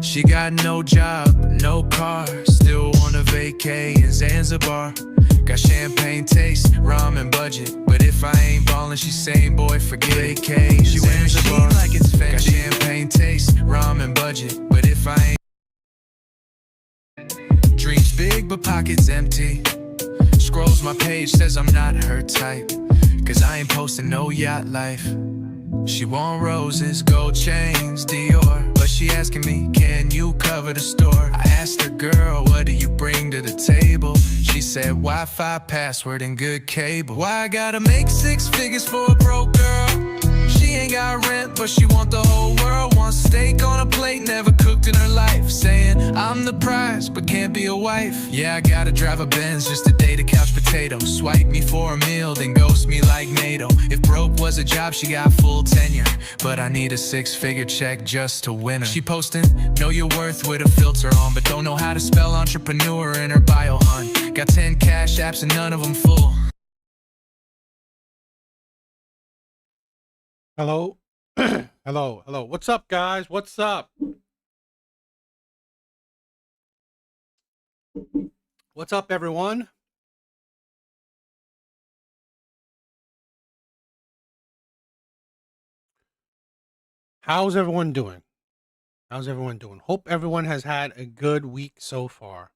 She got no job, no car, still wanna vacay in Zanzibar. Got champagne taste, rum and budget, but if I ain't ballin', she saying, boy, forget vacay. She wearing Zanzibar like it's Fendi. Got champagne taste, rum and budget, but if I ain't dreams big but pockets empty. Scrolls my page, says I'm not her type, cause I ain't posting no yacht life. She want roses, gold chains, Dior, but she asking me, can you cover the store? I asked her, girl, what do you bring to the table? She said, Wi-Fi, password, and good cable. Why I gotta make 6 figures for a broke girl? She ain't got rent, but she want the whole world. Want steak on a plate, never cooked in her life. Saying, I'm the prize, but can't be a wife. Yeah, I gotta drive a Benz just to date a couch potato. Swipe me for a meal, then ghost me like NATO. If broke was a job, she got full tenure, but I need a 6-figure check just to win her. She posting, know your worth with a filter on, but don't know how to spell entrepreneur in her bio, hun. Got 10 cash apps and none of them full. Hello. Hello. What's up, guys? What's up? What's up, everyone? How's everyone doing? Hope everyone has had a good week so far.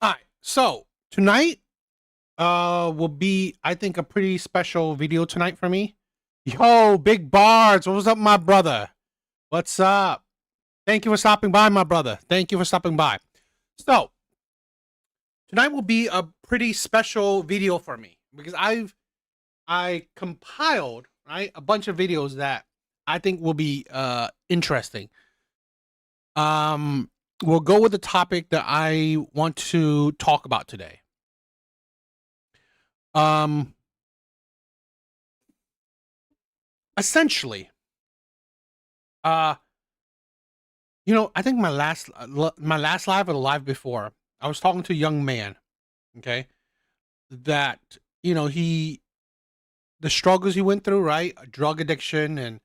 All right. So tonight will be, I think, a pretty special video tonight for me. Yo, Big Bards, what's up, my brother? What's up? Thank you for stopping by, my brother. So tonight will be a pretty special video for me because I compiled, right, a bunch of videos that I think will be interesting. We'll go with the topic that I want to talk about today. Essentially, I think my last live or the live before, I was talking to a young man, okay, that, the struggles he went through, right? Drug addiction, and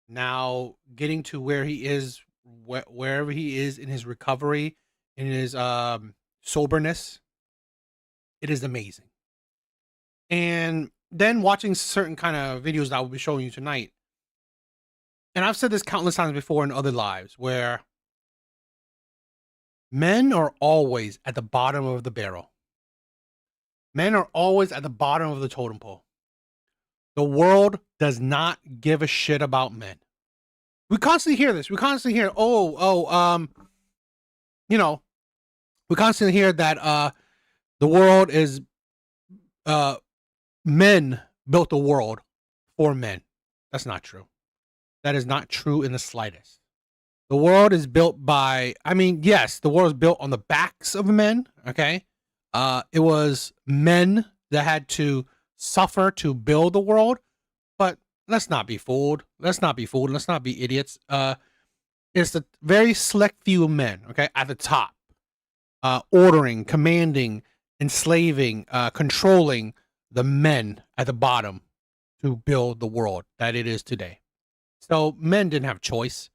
now getting to where he is, wherever he is in his recovery, in his soberness. It is amazing. And then watching certain kind of videos that I will be showing you tonight. And I've said this countless times before in other lives, where men are always at the bottom of the barrel. Men are always at the bottom of the totem pole. The world does not give a shit about men. We constantly hear this. We constantly hear, we constantly hear that the world is men built the world for men. That's not true. That is not true in the slightest. The world is built by, yes, the world is built on the backs of men, okay? It was men that had to suffer to build the world, but let's not be fooled. Let's not be idiots. It's a very select few men, okay, at the top, ordering, commanding, enslaving, controlling the men at the bottom to build the world that it is today. So men didn't have choice.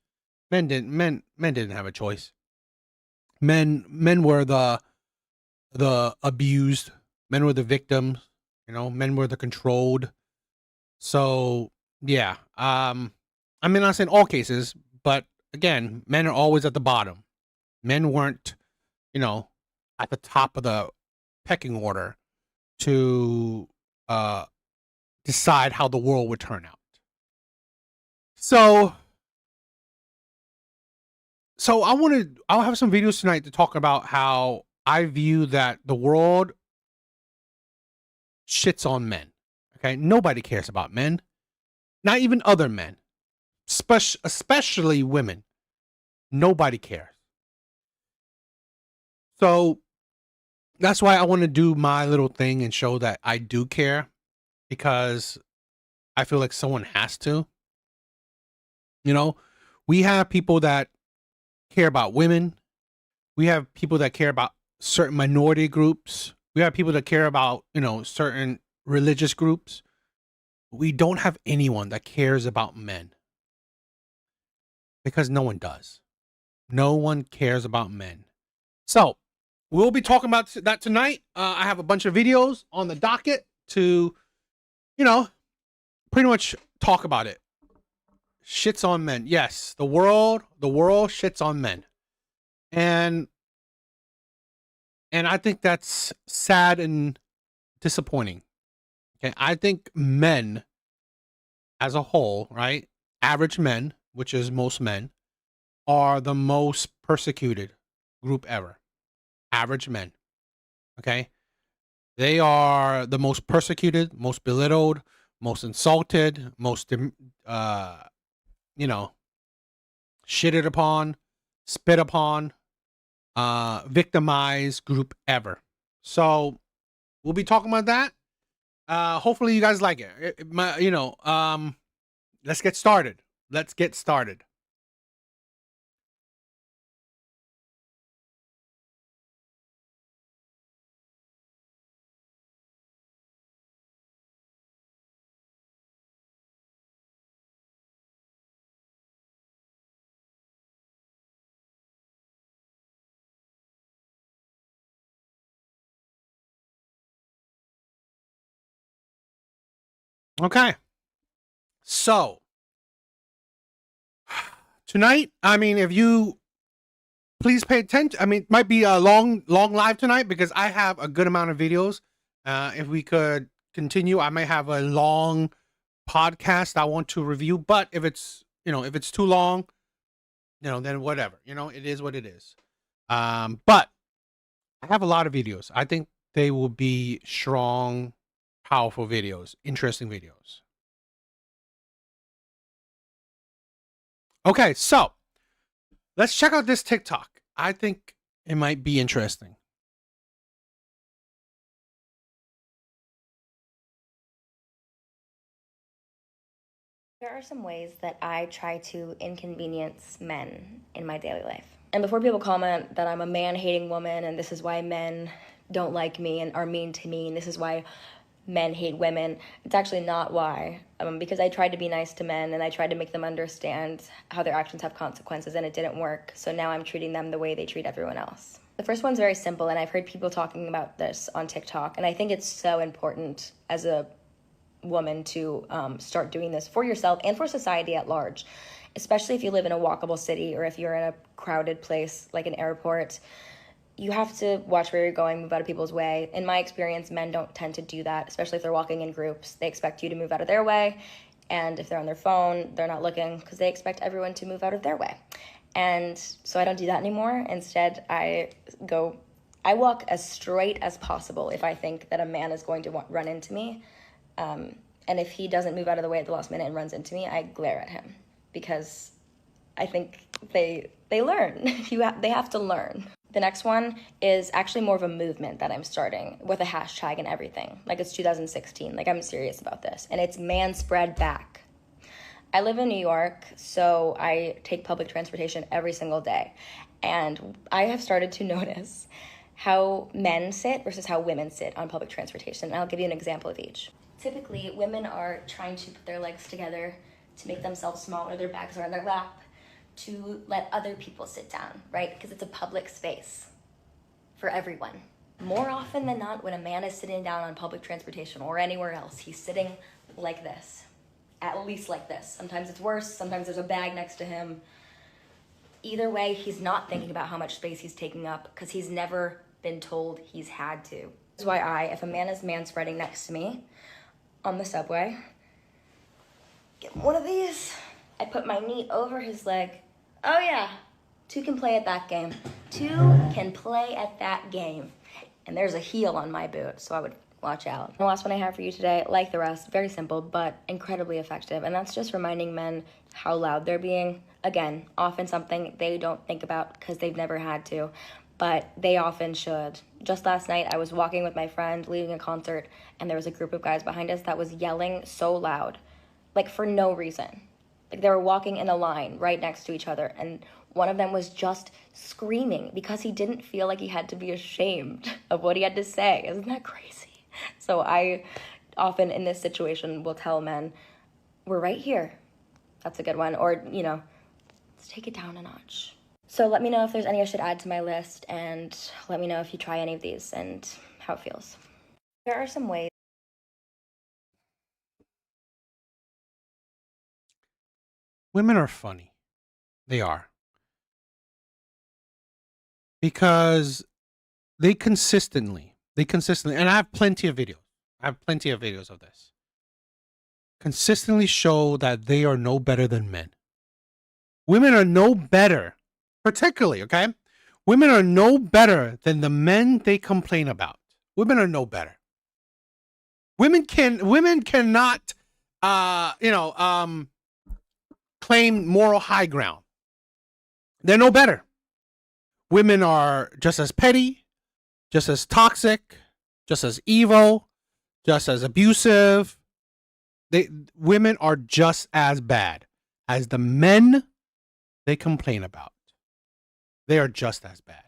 Men didn't have a choice. Men were the abused. Men were the victims. Men were the controlled. So yeah, I'm not saying all cases, but again, men are always at the bottom. Men weren't, at the top of the pecking order to decide how the world would turn out. So I'll have some videos tonight to talk about how I view that the world shits on men. Okay, nobody cares about men, not even other men, especially women. Nobody cares. So that's why I want to do my little thing and show that I do care, because I feel like someone has to. We have people that care about women. We have people that care about certain minority groups. We have people that care about, certain religious groups, we don't have anyone that cares about men because no one does. No one cares about men. So we'll be talking about that tonight. I have a bunch of videos on the docket to, pretty much talk about it. Shits on men. Yes, the world shits on men. And I think that's sad and disappointing. Okay, I think men as a whole, right? Average men, which is most men, are the most persecuted group ever. Average men. Okay? They are the most persecuted, most belittled, most insulted, most shitted upon, spit upon, victimized group ever. So we'll be talking about that. Hopefully you guys like it. Let's get started. Okay. So tonight, if you please pay attention. It might be a long live tonight because I have a good amount of videos. If we could continue, I may have a long podcast I want to review. But if it's too long, then whatever. It is what it is. But I have a lot of videos. I think they will be strong, powerful videos, interesting videos. Okay, so let's check out this TikTok. I think it might be interesting. There are some ways that I try to inconvenience men in my daily life. And before people comment that I'm a man-hating woman and this is why men don't like me and are mean to me and this is why men hate women, it's actually not why. Because I tried to be nice to men and I tried to make them understand how their actions have consequences and it didn't work. So now I'm treating them the way they treat everyone else. The first one's very simple, and I've heard people talking about this on TikTok, and I think it's so important as a woman to start doing this for yourself and for society at large, especially if you live in a walkable city or if you're in a crowded place like an airport. You have to watch where you're going, move out of people's way. In my experience, men don't tend to do that, especially if they're walking in groups. They expect you to move out of their way, and if they're on their phone, they're not looking because they expect everyone to move out of their way. And so I don't do that anymore. Instead, I walk as straight as possible if I think that a man is going to run into me. And if he doesn't move out of the way at the last minute and runs into me, I glare at him because I think they learn. They have to learn. The next one is actually more of a movement that I'm starting with a hashtag and everything. Like it's 2016. Like I'm serious about this. And it's man spread back. I live in New York, so I take public transportation every single day. And I have started to notice how men sit versus how women sit on public transportation. And I'll give you an example of each. Typically, women are trying to put their legs together to make themselves smaller, their bags are on their lap, to let other people sit down, right? Because it's a public space for everyone. More often than not, when a man is sitting down on public transportation or anywhere else, he's sitting like this, at least like this. Sometimes it's worse, sometimes there's a bag next to him. Either way, he's not thinking about how much space he's taking up because he's never been told he's had to. This is why if a man is man-spreading next to me on the subway, get one of these, I put my knee over his leg. Oh yeah, two can play at that game. And there's a heel on my boot, so I would watch out. The last one I have for you today, like the rest, very simple, but incredibly effective. And that's just reminding men how loud they're being. Again, often something they don't think about because they've never had to, but they often should. Just last night, I was walking with my friend, leaving a concert, and there was a group of guys behind us that was yelling so loud, like for no reason. Like they were walking in a line right next to each other, and one of them was just screaming because he didn't feel like he had to be ashamed of what he had to say. Isn't that crazy? So I often in this situation will tell men, we're right here. That's a good one. Or, let's take it down a notch. So let me know if there's any I should add to my list, and let me know if you try any of these and how it feels. There are some ways. Women are funny. They are. Because they consistently, and I have plenty of videos. Of this. Consistently show that they are no better than men. Women are no better, particularly, okay? Women are no better than the men they complain about. Women are no better. Women cannot, claim moral high ground. They're no better. Women are just as petty, just as toxic, just as evil, just as abusive. Women are just as bad as the men they complain about. They are just as bad.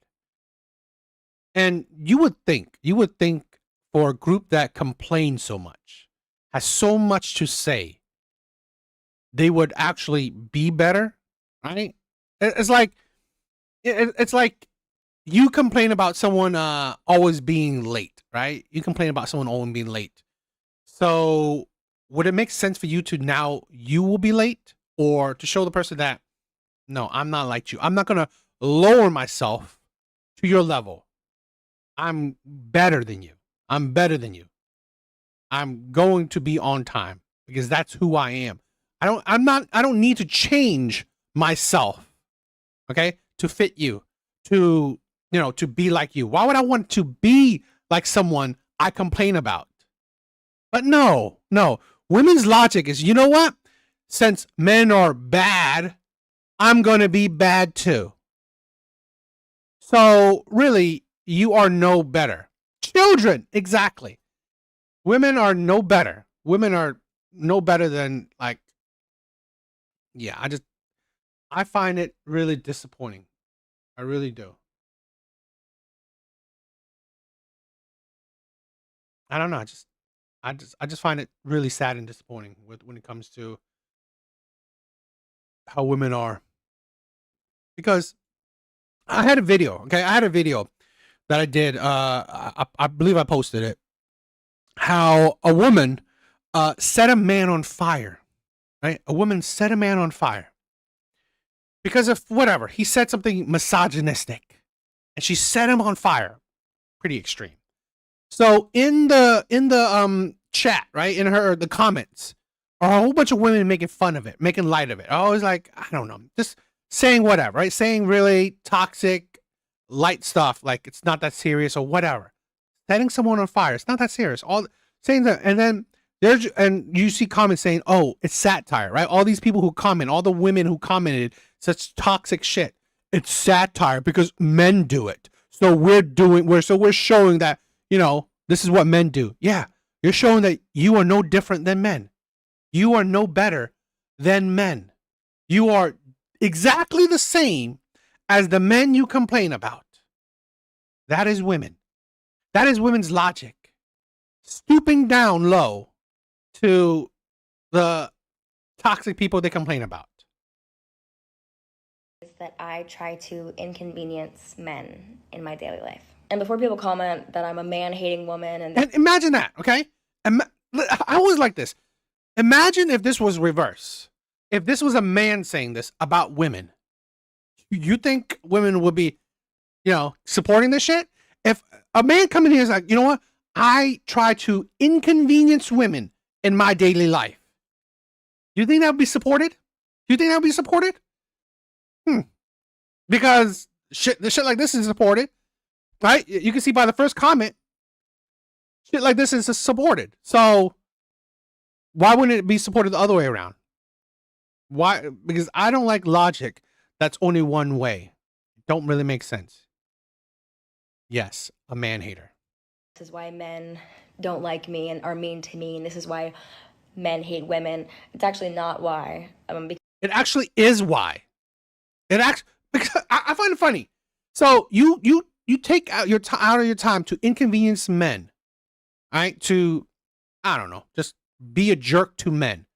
And you would think for a group that complains so much, has so much to say, they would actually be better, right? It's like you complain about someone always being late, right? You complain about someone always being late. So would it make sense for you to now you will be late, or to show the person that, no, I'm not like you. I'm not going to lower myself to your level. I'm better than you. I'm going to be on time because that's who I am. I don't need to change myself, okay, to fit you, to be like you. Why would I want to be like someone I complain about? But no. Women's logic is, you know what? Since men are bad, I'm going to be bad too. So really, you are no better. Children, exactly. Women are no better. Women are no better than, like, yeah, I find it really disappointing. I really do. I don't know. I just find it really sad and disappointing when it comes to how women are. Because I had a video, okay? I had a video that I did. I believe I posted it. How a woman set a man on fire, right? A woman set a man on fire because of whatever. He said something misogynistic, and she set him on fire. Pretty extreme. So in the chat, right, in the comments, are a whole bunch of women making fun of it, making light of it. Always like, I don't know, just saying whatever, right? Saying really toxic, light stuff, like it's not that serious or whatever. Setting someone on fire, it's not that serious. All saying that, and then and you see comments saying, "Oh, it's satire," right? All these people who comment, all the women who commented such toxic shit, it's satire because men do it. So we're showing that, this is what men do. Yeah, you're showing that you are no different than men. You are no better than men. You are exactly the same as the men you complain about. That is women. That is women's logic. Stooping down low to the toxic people they complain about. Is that I try to inconvenience men in my daily life. And before people comment that I'm a man-hating woman and imagine that, okay? I always like this. Imagine if this was reverse. If this was a man saying this about women. You think women would be, supporting this shit? If a man coming here is like, you know what? I try to inconvenience women in my daily life. Do you think that would be supported? Do you think that would be supported? Because the shit like this is supported, right? You can see by the first comment, shit like this is supported. So why wouldn't it be supported the other way around? Why? Because I don't like logic that's only one way. It don't really make sense. Yes, a man hater. This is why men don't like me and are mean to me, and this is why men hate women. It's actually not why. It actually is why. Because I find it funny. So you take out your time to inconvenience men, right? To I don't know, just be a jerk to men,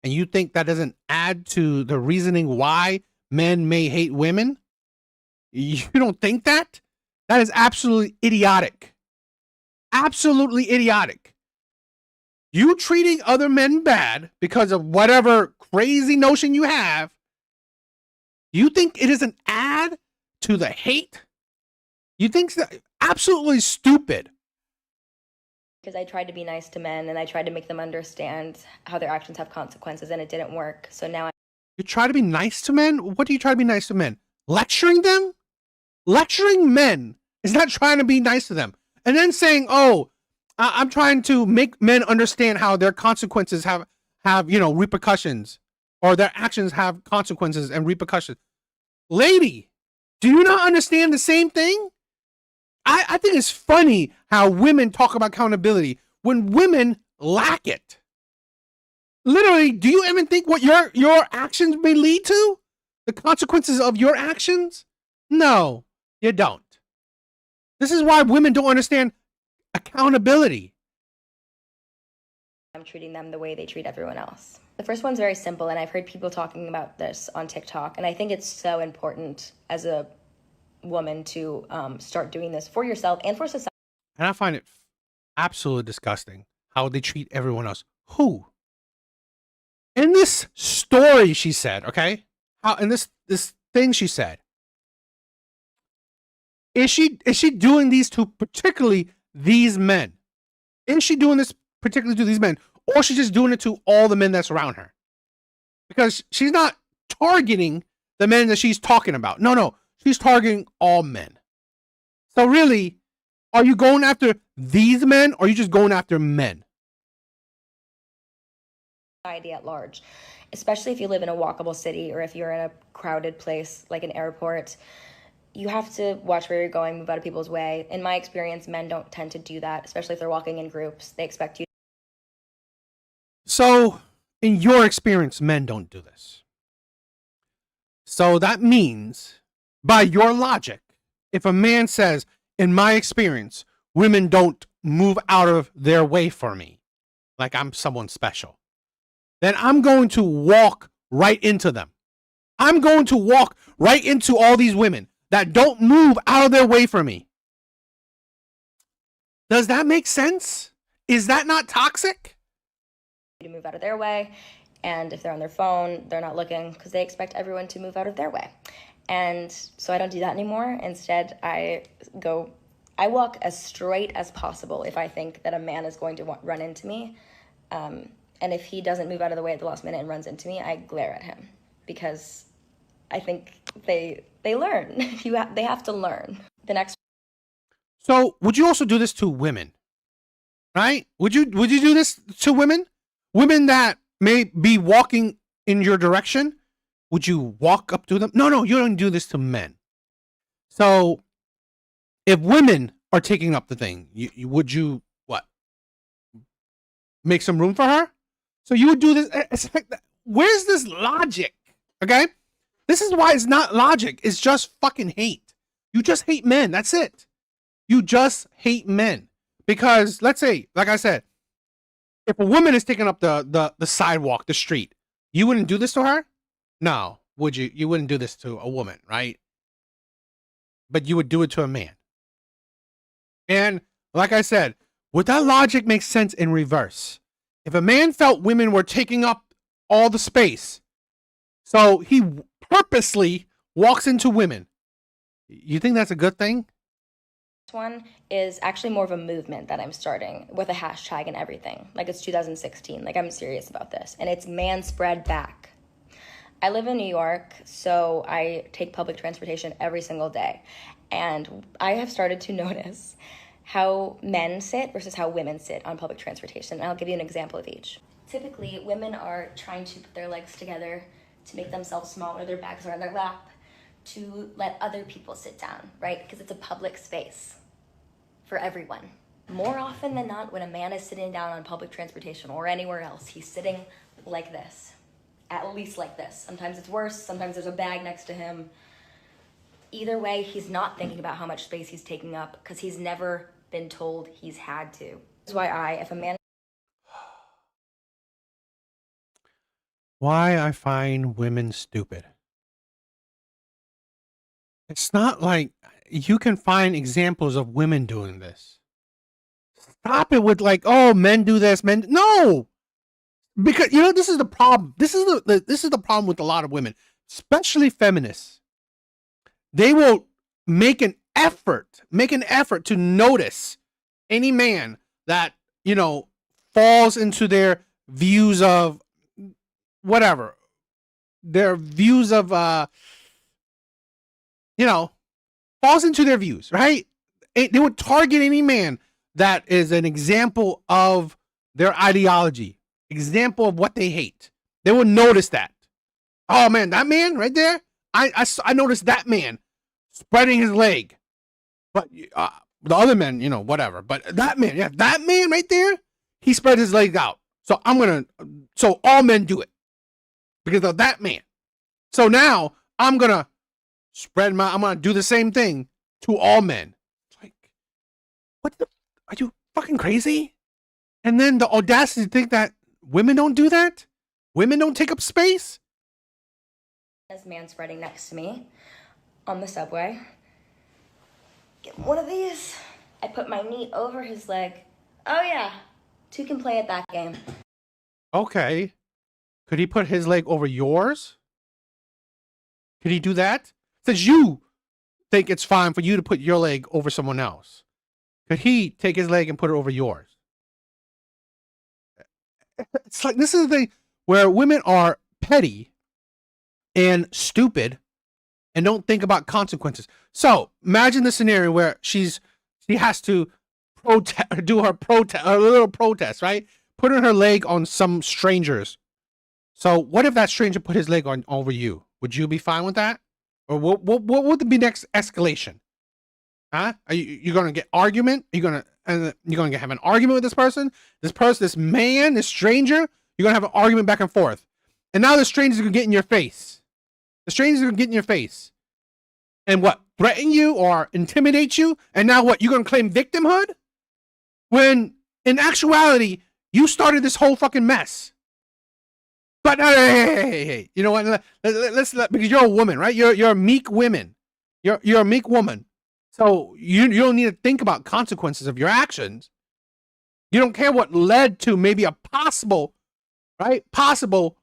and you think that doesn't add to the reasoning why men may hate women? You don't think that? That is absolutely idiotic. Absolutely idiotic. You treating other men bad because of whatever crazy notion you have, you think it is an add to the hate? You think that absolutely stupid. Because I tried to be nice to men and I tried to make them understand how their actions have consequences, and it didn't work. So now You try to be nice to men? What do you try to be nice to men? Lecturing them? Lecturing men is not trying to be nice to them. And then saying, oh, I'm trying to make men understand how their consequences have repercussions, or their actions have consequences and repercussions. Lady, do you not understand the same thing? I think it's funny how women talk about accountability when women lack it. Literally, do you even think what your actions may lead to? The consequences of your actions? No, you don't. This is why women don't understand accountability. I'm treating them the way they treat everyone else. The first one's very simple, and I've heard people talking about this on TikTok, and I think it's so important as a woman to start doing this for yourself and for society. And I find it absolutely disgusting how they treat everyone else. Who? In this story, she said, okay? How in this thing she said, is she doing these to particularly these men? Is she doing this particularly to these men, or she's just doing it to all the men that's around her? Because she's not targeting the men that she's talking about. No, she's targeting all men. So really, are you going after these men, or are you just going after men? At large, especially if you live in a walkable city or if you're in a crowded place like an airport. You have to watch where you're going, move out of people's way. In my experience, men don't tend to do that, especially if they're walking in groups. They expect you. So, in your experience, men don't do this. So that means, by your logic, if a man says, in my experience, women don't move out of their way for me, like I'm someone special, then I'm going to walk right into them. I'm going to walk right into all these women that don't move out of their way for me. Does that make sense? Is that not toxic? To move out of their way, and if they're on their phone, they're not looking because they expect everyone to move out of their way. And so I don't do that anymore. Instead, I walk as straight as possible if I think that a man is going to run into me. And if he doesn't move out of the way at the last minute and runs into me, I glare at him, because I think they learn. They have to learn. The next. So would you also do this to women? Right? Would you do this to women? Women that may be walking in your direction? Would you walk up to them? No, you don't do this to men. So if women are taking up the thing, would you what? Make some room for her? So you would do this. It's like, where's this logic? Okay? This is why it's not logic. It's just fucking hate. You just hate men. That's it. You just hate men. Because let's say, like I said, if a woman is taking up the sidewalk, the street, you wouldn't do this to her? No, would you? You wouldn't do this to a woman, right? But you would do it to a man. And like I said, would that logic make sense in reverse? If a man felt women were taking up all the space, so he purposely walks into women, you think that's a good thing? This one is actually more of a movement that I'm starting with a hashtag and everything. Like, it's 2016. Like, I'm serious about this. And it's Man Spread Back. I live in New York, so I take public transportation every single day. And I have started to notice how men sit versus how women sit on public transportation. And I'll give you an example of each. Typically, women are trying to put their legs together to make themselves smaller, their bags are on their lap, to let other people sit down, right? Because it's a public space for everyone. More often than not, when a man is sitting down on public transportation or anywhere else, he's sitting like this, at least like this. Sometimes it's worse, sometimes there's a bag next to him. Either way, he's not thinking about how much space he's taking up because he's never been told he's had to. That's why if a man... Why I find women stupid. It's not like you can find examples of women doing this. Stop it with like, oh, men do this, men. No, because you know this is the problem. This is this is the problem with a lot of women, especially feminists. They will make an effort to notice any man that you know falls into their views of whatever, their views of you know, falls into their views, right? They would target any man that is an example of their ideology, example of what they hate. They would notice that. Oh man, that man right there. I noticed that man spreading his leg, but the other men, you know, whatever. But that man, yeah, that man right there, he spread his leg out. So so all men do it because of that man. So now I'm gonna do the same thing to all men. Like, are you fucking crazy? And then the audacity to think that women don't do that? Women don't take up space? This man spreading next to me on the subway. Get one of these. I put my knee over his leg. Oh yeah, two can play at that game. Okay. Could he put his leg over yours? Could he do that? Since you think it's fine for you to put your leg over someone else, could he take his leg and put it over yours? It's like this is the thing where women are petty and stupid and don't think about consequences. So imagine the scenario where she has to do her little protest, right? Putting her leg on some strangers. So what if that stranger put his leg on over you? Would you be fine with that? Or what would be next escalation? Huh? Are you gonna get argument? You're gonna have an argument with this person? This man, this stranger? You're gonna have an argument back and forth. And now the stranger's gonna get in your face. The stranger's gonna get in your face. And what? Threaten you or intimidate you? And now what? You're gonna claim victimhood? When in actuality, you started this whole fucking mess. But hey, you know what? Let's because you're a woman, right? You're a meek woman. You're a meek woman. So you don't need to think about consequences of your actions. You don't care what led to maybe a possible, right? Possible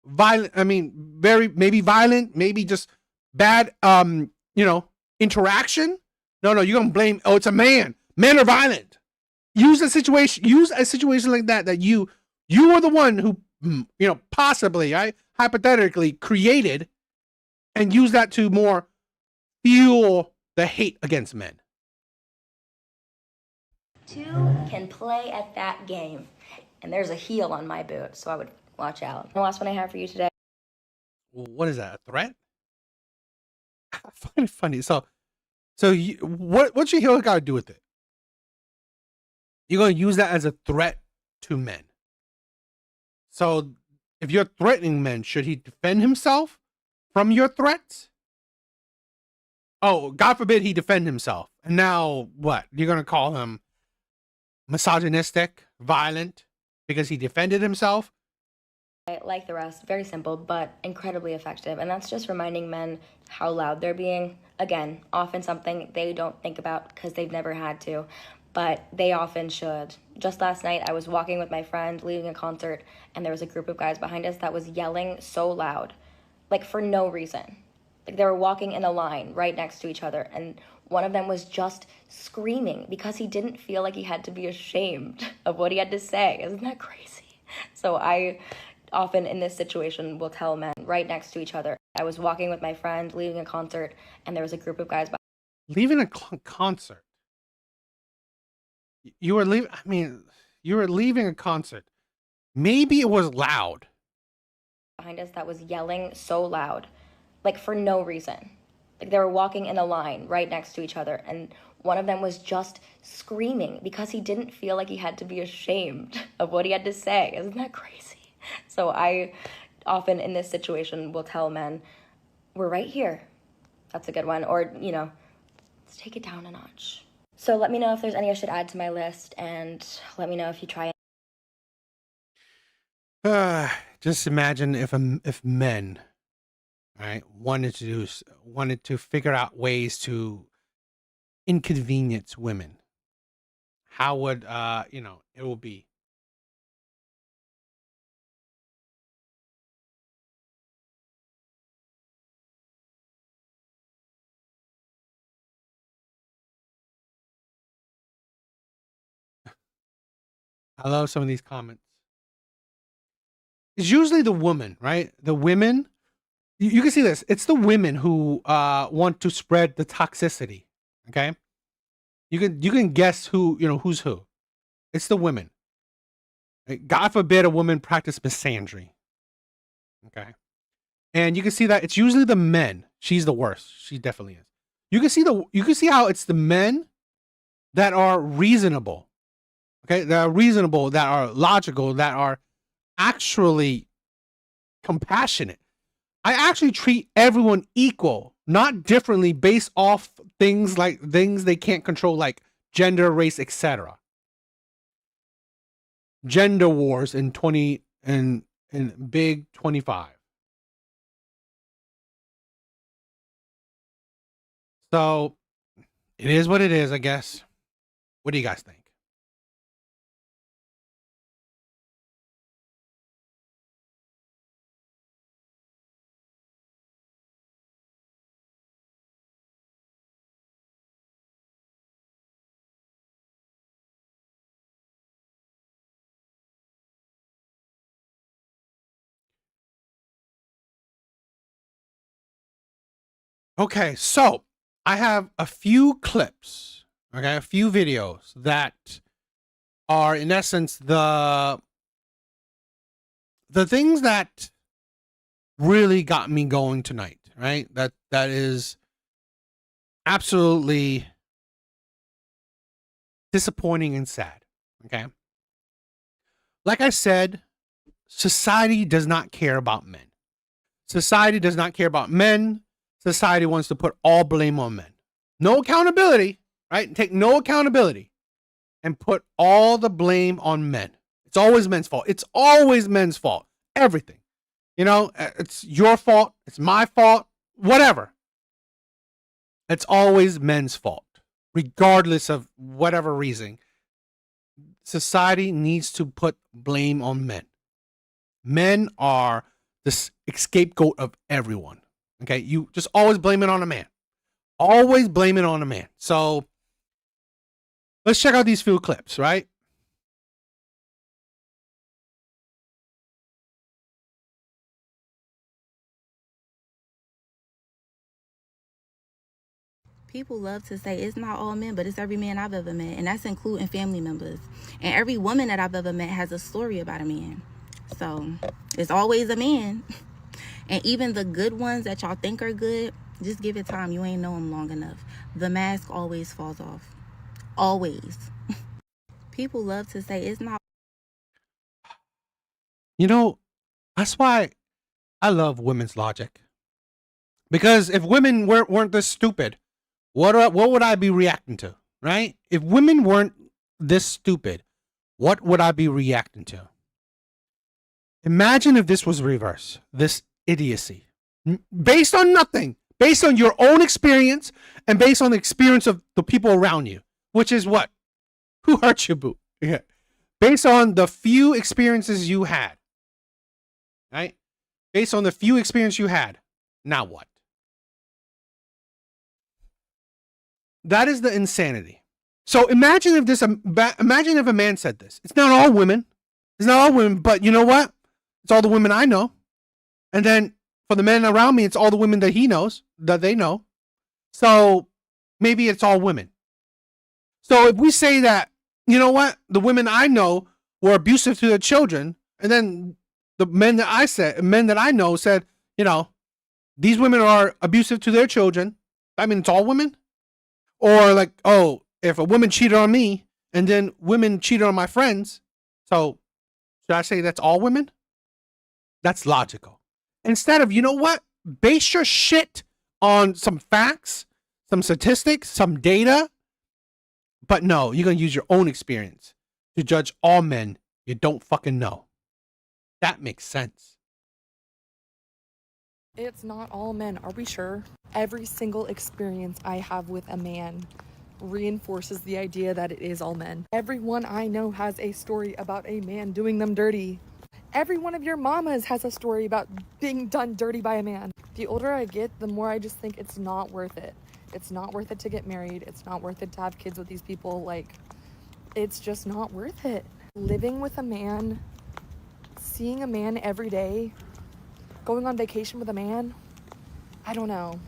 violent. I mean, maybe violent, maybe just bad. Interaction. No, you're gonna blame. Oh, it's a man. Men are violent. Use a situation like that you were the one who possibly, right, hypothetically created, and use that to more fuel the hate against men. Two can play at that game. And there's a heel on my boot, so I would watch out. The last one I have for you today. What is that? A threat? I find it funny. So what's your heel got to do with it? You're going to use that as a threat to men. So if you're threatening men, should he defend himself from your threats? Oh, God forbid he defend himself. And now what? You're going to call him misogynistic, violent, because he defended himself? Like the rest, very simple, but incredibly effective. And that's just reminding men how loud they're being. Again, often something they don't think about because they've never had to, but they often should. Just last night, I was walking with my friend, leaving a concert, and there was a group of guys behind us that was yelling so loud, like for no reason. Like they were walking in a line right next to each other, and one of them was just screaming because he didn't feel like he had to be ashamed of what he had to say. Isn't that crazy? So I often in this situation will tell men right next to each other. I was walking with my friend, leaving a concert, and there was a group of guys leaving a concert. You were leaving a concert. Maybe it was loud. Behind us that was yelling so loud, like for no reason. Like they were walking in a line right next to each other, and one of them was just screaming because he didn't feel like he had to be ashamed of what he had to say. Isn't that crazy? So I often in this situation will tell men, we're right here. That's a good one. Or, let's take it down a notch. So let me know if there's any I should add to my list, and let me know if you try it. Just imagine if men, right, wanted to figure out ways to inconvenience women. How would it will be? I love some of these comments. It's usually the woman, right? The women. You can see this. It's the women who want to spread the toxicity. Okay, you can guess who's who. It's the women. Right? God forbid a woman practice misandry. Okay, and you can see that it's usually the men. She's the worst. She definitely is. You can see how it's the men that are reasonable. Okay, that are reasonable, that are logical, that are actually compassionate. I actually treat everyone equal, not differently based off things they can't control, like gender, race, etc. Gender wars in big 25. So it is what it is, I guess. What do you guys think? Okay, so I have a few clips, okay, a few videos that are in essence the things that really got me going tonight, right? That is absolutely disappointing and sad, okay? Like I said, society does not care about men. Society does not care about men. Society wants to put all blame on men. No accountability, right? Take no accountability and put all the blame on men. It's always men's fault. It's always men's fault. Everything. It's your fault. It's my fault. Whatever. It's always men's fault, regardless of whatever reason. Society needs to put blame on men. Men are the scapegoat of everyone. Okay, you just always blame it on a man. Always blame it on a man. So let's check out these few clips, right? People love to say it's not all men, but it's every man I've ever met, and that's including family members. And every woman that I've ever met has a story about a man. So it's always a man. And even the good ones that y'all think are good, just give it time. You ain't know them long enough. The mask always falls off. Always. People love to say it's not. That's why I love women's logic. Because if women weren't this stupid, what would I be reacting to, right? If women weren't this stupid, what would I be reacting to? Imagine if this was reverse, this idiocy, based on nothing, based on your own experience and based on the experience of the people around you, which is what? Who hurt you, boo? Yeah. Based on the few experiences you had, right? Based on the few experiences you had, now what? That is the insanity. So imagine if a man said this. It's not all women. It's not all women, but you know what? It's all the women I know. And then for the men around me, it's all the women that he knows, that they know. So maybe it's all women. So if we say that, you know what? The women I know were abusive to their children, and then the men that I know said, these women are abusive to their children. I mean, it's all women. Or like, oh, if a woman cheated on me and then women cheated on my friends, so should I say that's all women? That's logical. Instead of, you know what? Base your shit on some facts, some statistics, some data. But no, you're going to use your own experience to judge all men you don't fucking know. That makes sense. It's not all men, are we sure? Every single experience I have with a man reinforces the idea that it is all men. Everyone I know has a story about a man doing them dirty. Every one of your mamas has a story about being done dirty by a man. The older I get, the more I just think it's not worth it. It's not worth it to get married. It's not worth it to have kids with these people. Like, it's just not worth it. Living with a man, seeing a man every day, going on vacation with a man, I don't know.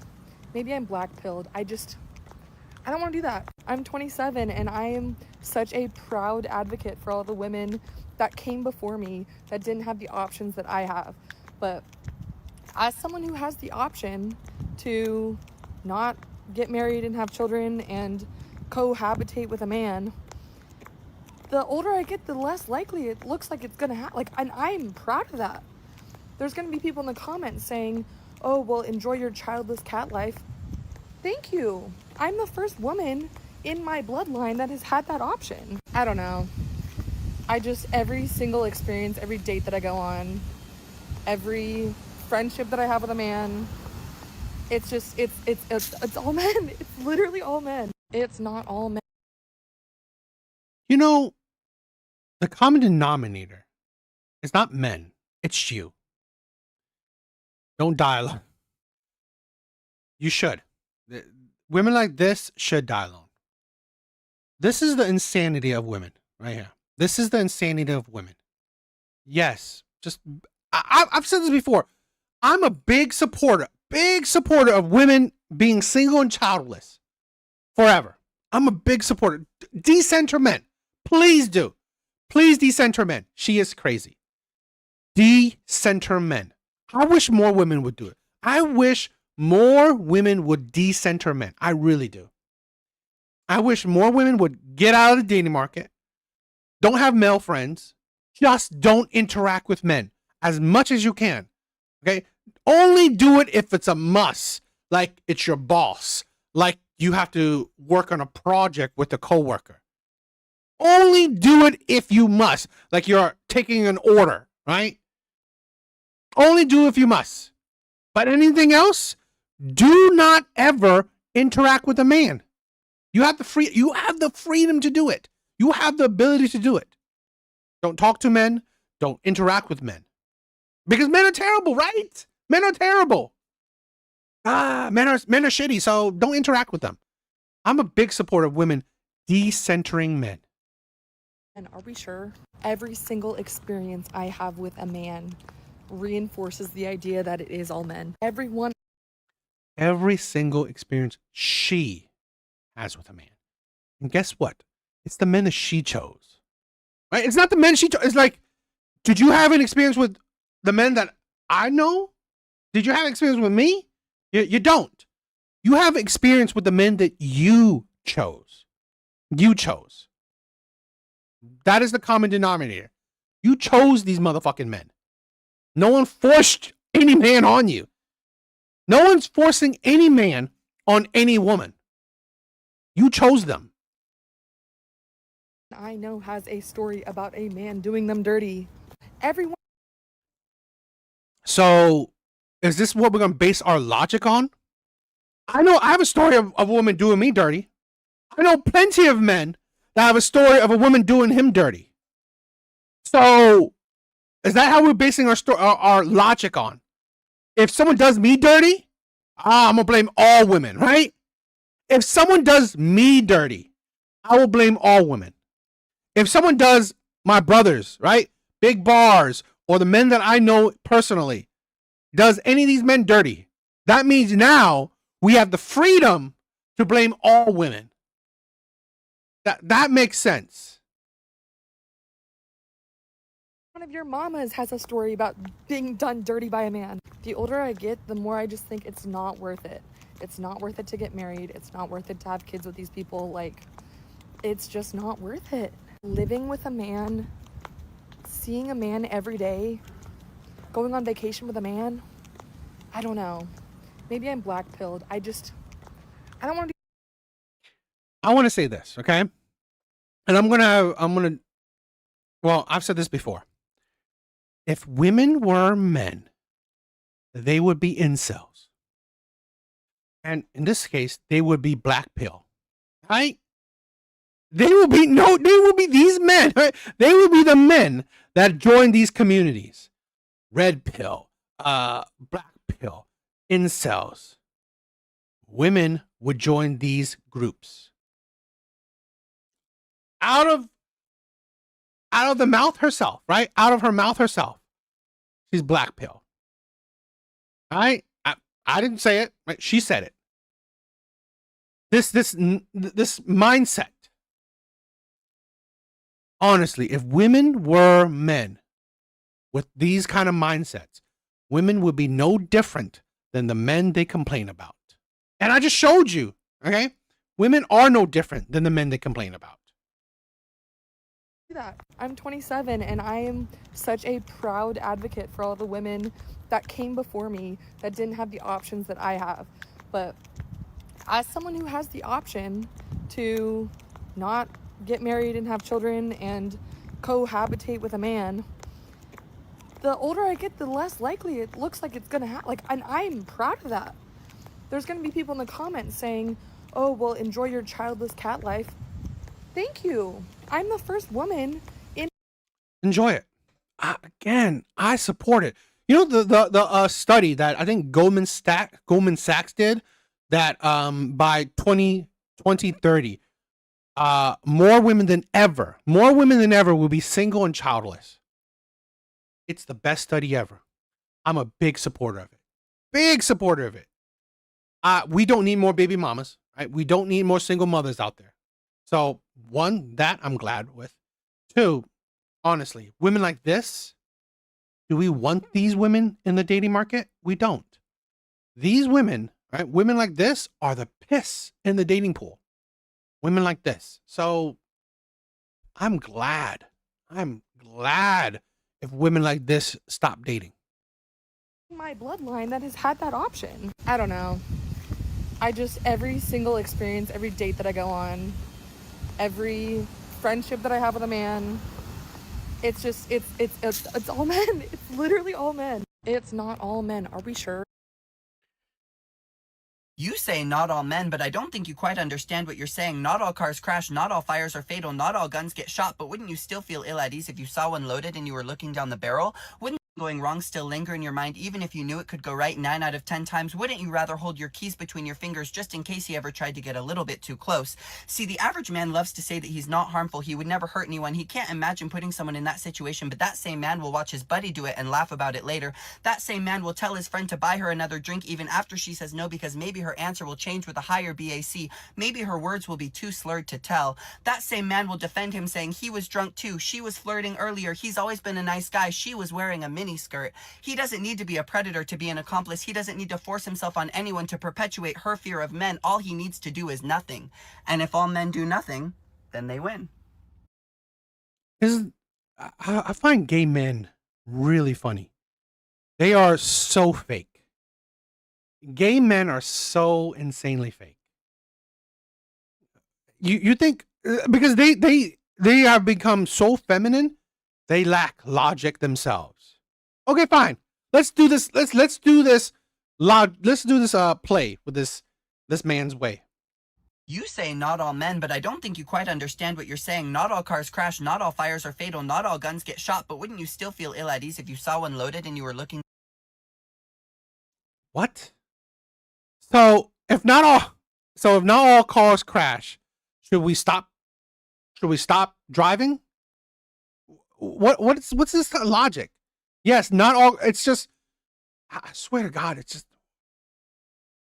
Maybe I'm black-pilled. I don't want to do that. I'm 27 and I am such a proud advocate for all the women that came before me that didn't have the options that I have. But as someone who has the option to not get married and have children and cohabitate with a man, the older I get, the less likely it looks like it's gonna happen. Like, and I'm proud of that. There's gonna be people in the comments saying, oh, well, enjoy your childless cat life. Thank you. I'm the first woman in my bloodline that has had that option. I don't know. Every single experience, every date that I go on, every friendship that I have with a man, it's all men. It's literally all men. It's not all men. You know, the common denominator is not men. It's you. Don't die alone. You should. Women like this should die alone. This is the insanity of women right here. This is the insanity of women. Yes, I've said this before. I'm a big supporter of women being single and childless forever. I'm a big supporter. Decenter men. Please do. Please decenter men. She is crazy. Decenter men. I wish more women would do it. I wish more women would decenter men. I really do. I wish more women would get out of the dating market. Don't have male friends. Just don't interact with men as much as you can. Okay? Only do it if it's a must. Like it's your boss. Like you have to work on a project with a coworker. Only do it if you must. Like you're taking an order, right? Only do if you must. But anything else, do not ever interact with a man. You have the freedom to do it. You have the ability to do it. Don't talk to men. Don't interact with men. Because men are terrible, right? Men are terrible. Men are shitty, so don't interact with them. I'm a big supporter of women decentering men. And are we sure? Every single experience I have with a man reinforces the idea that it is all men. Every single experience she has with a man. And guess what? It's the men that she chose. Right? It's not the men she chose. It's like, did you have an experience with the men that I know? Did you have experience with me? You don't. You have experience with the men that you chose. You chose. That is the common denominator. You chose these motherfucking men. No one forced any man on you. No one's forcing any man on any woman. You chose them. I know has a story about a man doing them dirty. Everyone. So, is this what we're going to base our logic on? I know I have a story of a woman doing me dirty. I know plenty of men that have a story of a woman doing him dirty. So, is that how we're basing our logic on? If someone does me dirty, I'm going to blame all women, right? If someone does me dirty, I will blame all women. If someone does my brothers, right? Big bars, or the men that I know personally, does any of these men dirty, that means now we have the freedom to blame all women. That makes sense. One of your mamas has a story about being done dirty by a man. The older I get, the more I just think it's not worth it. It's not worth it to get married. It's not worth it to have kids with these people. Like, it's just not worth it. Living with a man, seeing a man every day, going on vacation with a man, I don't know. Maybe I'm black-pilled. I don't want to be. I want to say this, okay? And I'm gonna, well, I've said this before. If women were men, they would be incels. And in this case, they would be black pill. Right? They will be these men. Right? They will be the men that join these communities. Red pill, black pill, incels. Women would join these groups. Out of the mouth herself, right? Out of her mouth herself. She's black pill. Right? I didn't say it. Right? She said it. This mindset. Honestly, if women were men with these kind of mindsets, women would be no different than the men they complain about. And I just showed you, okay? Women are no different than the men they complain about. That. I'm 27 and I am such a proud advocate for all the women that came before me that didn't have the options that I have. But as someone who has the option to not get married and have children and cohabitate with a man, the older I get, the less likely it looks like it's gonna happen. Like, and I'm proud of that. There's gonna be people in the comments saying, oh, well, enjoy your childless cat life. Thank you. I'm the first woman in. Enjoy it. Again, I support it. You know the study that I think Goldman Sachs did, that by 2030, more women than ever will be single and childless. It's the best study ever. I'm a big supporter of it. Big supporter of it. We don't need more baby mamas, right? We don't need more single mothers out there. So, one, that I'm glad with. Two, honestly, women like this, do we want these women in the dating market? We don't. These women, right? Women like this are the piss in the dating pool. Women like this. So, I'm glad if women like this stop dating. My bloodline that has had that option. I don't know. Every single experience, every date that I go on, every friendship that I have with a man, it's all men. It's literally all men. It's not all men. Are we sure? You say not all men, but I don't think you quite understand what you're saying. Not all cars crash, not all fires are fatal, not all guns get shot, but wouldn't you still feel ill at ease if you saw one loaded and you were looking down the barrel? Wouldn't going wrong still linger in your mind even if you knew it could go right 9 out of 10 times? Wouldn't you rather hold your keys between your fingers just in case he ever tried to get a little bit too close? See, the average man loves to say that he's not harmful, he would never hurt anyone, he can't imagine putting someone in that situation, but that same man will watch his buddy do it and laugh about it later. That same man will tell his friend to buy her another drink even after she says no, because maybe her answer will change with a higher BAC, maybe her words will be too slurred to tell. That same man will defend him saying he was drunk too, she was flirting earlier, he's always been a nice guy, she was wearing a mini skirt. He doesn't need to be a predator to be an accomplice. He doesn't need to force himself on anyone to perpetuate her fear of men. All he needs to do is nothing. And if all men do nothing, then they win. I find gay men really funny. They are so fake. Gay men are so insanely fake. You think because they have become so feminine, they lack logic themselves. Okay, fine. Let's do this. Let's do this. Let's do this. Play with this man's way. You say not all men, but I don't think you quite understand what you're saying. Not all cars crash, not all fires are fatal, not all guns get shot, but wouldn't you still feel ill at ease if you saw one loaded and you were looking? What? So if not all cars crash, should we stop? Should we stop driving? What's this logic? Yes, not all. It's just, I swear to God, it's just.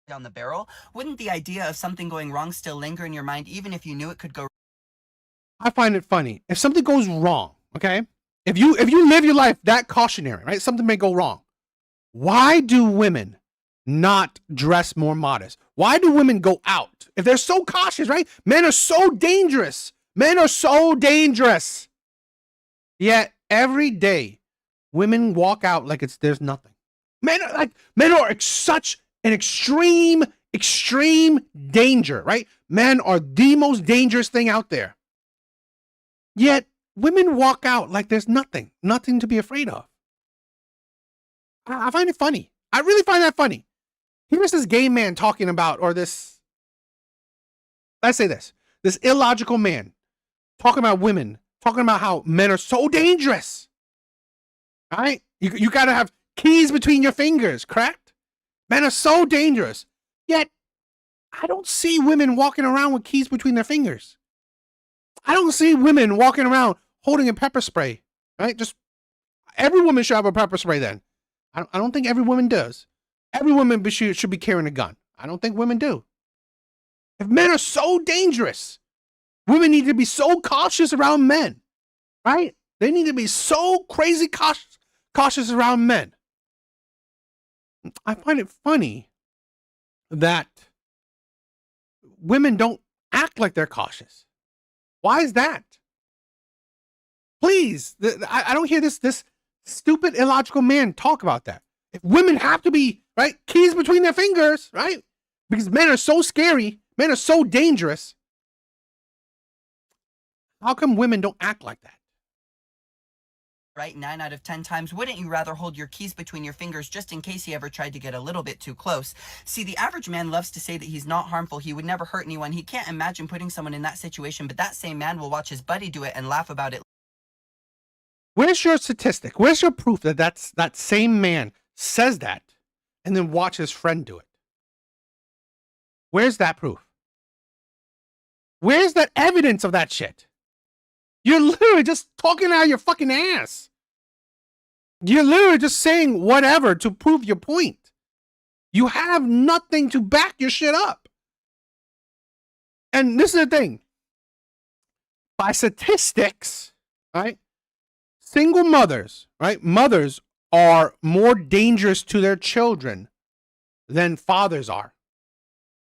Down the barrel? Wouldn't the idea of something going wrong still linger in your mind even if you knew it could go? I find it funny. If something goes wrong, okay? If you live your life that cautionary, right? Something may go wrong. Why do women not dress more modest? Why do women go out? If they're so cautious, right? Men are so dangerous. Men are so dangerous. Yet every day, women walk out like there's nothing. Men are such an extreme danger, right? Men are the most dangerous thing out there. Yet women walk out like there's nothing to be afraid of. I find it funny. I really find that funny. Here's this gay man talking about, or this, let's say this illogical man talking about women, talking about how men are so dangerous. All right? You got to have keys between your fingers, correct? Men are so dangerous. Yet, I don't see women walking around with keys between their fingers. I don't see women walking around holding a pepper spray, right? Just every woman should have a pepper spray then. I don't think every woman does. Every woman should be carrying a gun. I don't think women do. If men are so dangerous, women need to be so cautious around men, right? They need to be so crazy cautious around men. I find it funny that women don't act like they're cautious. Why is that? Please, I don't hear this stupid, illogical man talk about that. If women have to be, right, keys between their fingers, right? Because men are so scary, men are so dangerous. How come women don't act like that? Right, 9 out of 10 times, wouldn't you rather hold your keys between your fingers just in case he ever tried to get a little bit too close? See, the average man loves to say that he's not harmful, he would never hurt anyone, he can't imagine putting someone in that situation, but that same man will watch his buddy do it and laugh about it. Where's your statistic? Where's your proof that that same man says that and then watch his friend do it? Where's that proof? Where's that evidence of that shit? You're literally just talking out of your fucking ass. You're literally just saying whatever to prove your point. You have nothing to back your shit up. And this is the thing. By statistics, right? Single mothers, right? Mothers are more dangerous to their children than fathers are.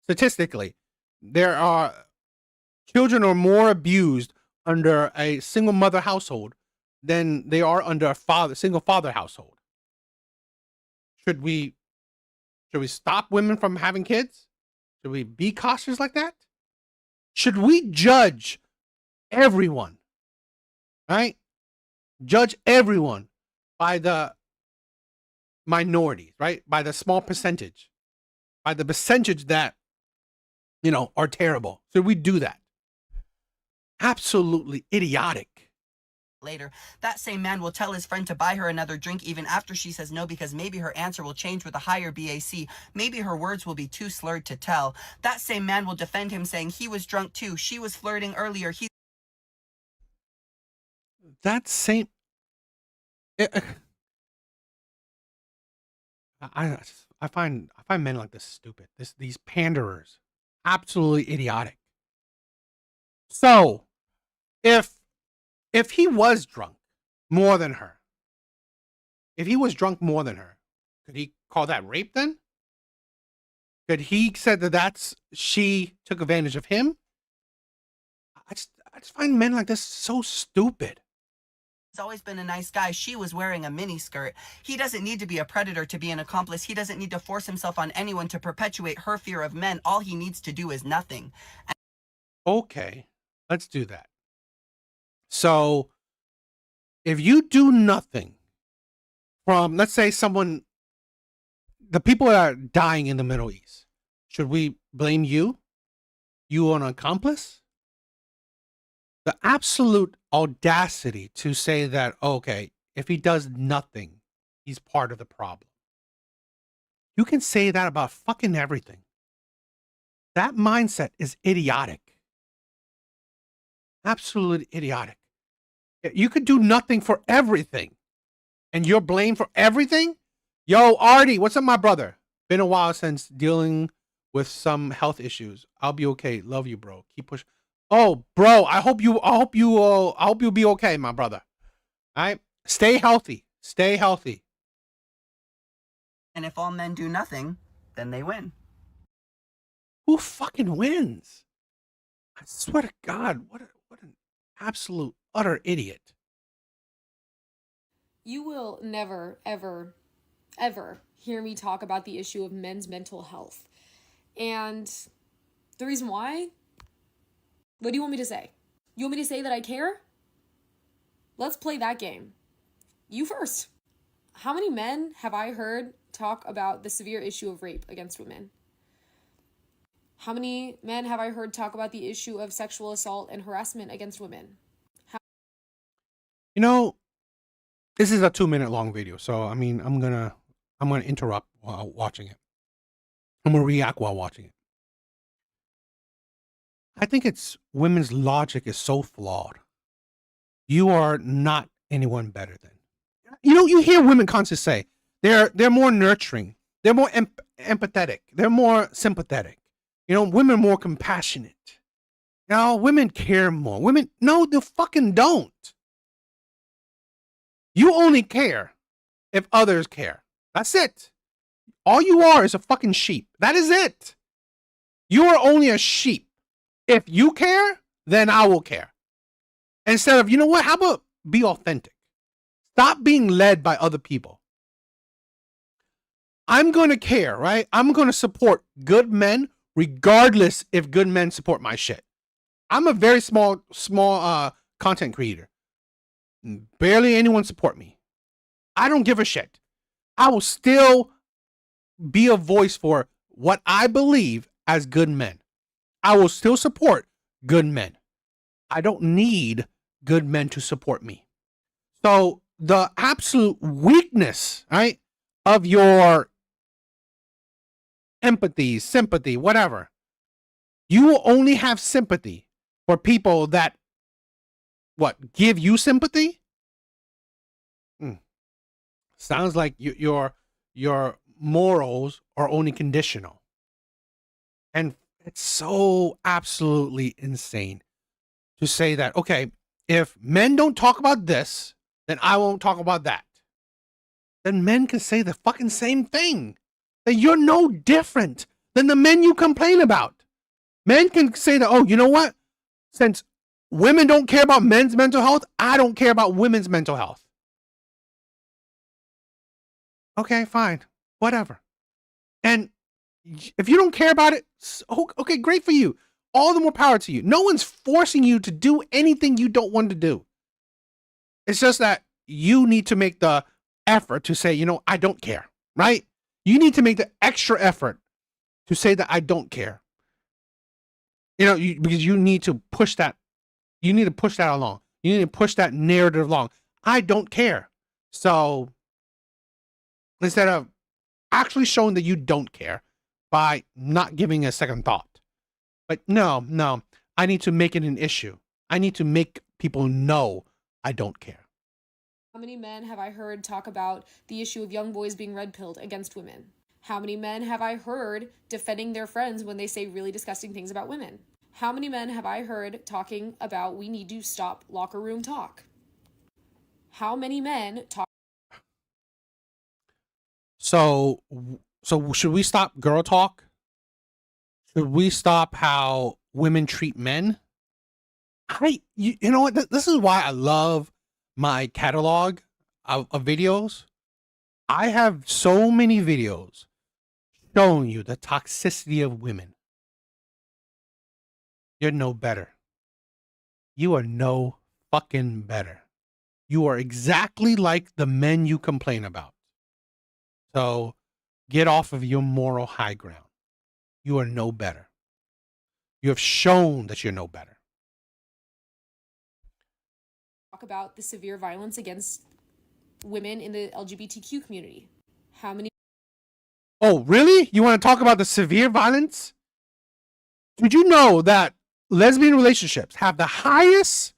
Statistically, children are more abused under a single mother household than they are under a single father household. Should we stop women from having kids? Should we be cautious like that? Should we judge everyone, right? Judge everyone by the minorities, right? By the small percentage, by the percentage that, are terrible. Should we do that? Absolutely idiotic. Later, that same man will tell his friend to buy her another drink even after she says no because maybe her answer will change with a higher BAC. Maybe her words will be too slurred to tell. That same man will defend him saying he was drunk too. She was flirting earlier. That same... I find men like this stupid. These panderers. Absolutely idiotic. So, if he was drunk more than her, could he call that rape then? Could he said that she took advantage of him? I just find men like this so stupid. He's always been a nice guy. She was wearing a mini skirt. He doesn't need to be a predator to be an accomplice. He doesn't need to force himself on anyone to perpetuate her fear of men. All he needs to do is nothing. Okay, let's do that. So, if you do nothing from, let's say the people that are dying in the Middle East, should we blame you? You an accomplice? The absolute audacity to say that, okay, if he does nothing, he's part of the problem. You can say that about fucking everything. That mindset is idiotic. Absolutely idiotic. You could do nothing for everything, and you're blamed for everything? Yo, Artie, what's up, my brother? Been a while since dealing with some health issues. I'll be okay. Love you, bro. Keep pushing. Oh, bro, I hope you'll be okay, my brother. All right? Stay healthy. Stay healthy. And if all men do nothing, then they win. Who fucking wins? I swear to God, what an absolute utter idiot. You will never, ever, ever hear me talk about the issue of men's mental health. And the reason why? What do you want me to say? You want me to say that I care? Let's play that game. You first. How many men have I heard talk about the severe issue of rape against women? How many men have I heard talk about the issue of sexual assault and harassment against women? You know, this is a 2-minute long video, so I mean, I'm gonna interrupt while watching it. I'm gonna react while watching it. I think it's women's logic is so flawed. You are not anyone better than. You know, you hear women constantly say they're more nurturing, they're more empathetic, they're more sympathetic. You know, women are more compassionate. No, women care more. Women, no, they fucking don't. You only care if others care. That's it. All you are is a fucking sheep. That is it. You are only a sheep. If you care, then I will care. Instead of, you know what? How about be authentic? Stop being led by other people. I'm going to care, right? I'm going to support good men regardless if good men support my shit. I'm a very small content creator. Barely anyone support me. I don't give a shit. I will still be a voice for what I believe as good men. I will still support good men. I don't need good men to support me. So the absolute weakness, right, of your empathy, sympathy, whatever, you will only have sympathy for people that give you sympathy. Sounds like your morals are only conditional, and it's so absolutely insane to say that, okay, if men don't talk about this, then I won't talk about that. Then men can say the fucking same thing, that you're no different than the men you complain about. Men can say that, oh, you know what? Since women don't care about men's mental health, I don't care about women's mental health. Okay, fine. Whatever. And if you don't care about it, okay, great for you. All the more power to you. No one's forcing you to do anything you don't want to do. It's just that you need to make the effort to say, you know, I don't care, right? You need to make the extra effort to say that I don't care. You know, because you need to push that. You need to push that along. You need to push that narrative along. I don't care. So instead of actually showing that you don't care by not giving a second thought. But no, I need to make it an issue. I need to make people know I don't care. How many men have I heard talk about the issue of young boys being red-pilled against women? How many men have I heard defending their friends when they say really disgusting things about women? How many men have I heard talking about we need to stop locker room talk? How many men talk? So should we stop girl talk? Should we stop how women treat men? You know what? This is why I love my catalog of videos. I have so many videos showing you the toxicity of women. You're no better. You are no fucking better. You are exactly like the men you complain about. So get off of your moral high ground. You are no better. You have shown that you're no better. Talk about the severe violence against women in the LGBTQ community. How many? Oh, really? You want to talk about the severe violence? Did you know that lesbian relationships have the highest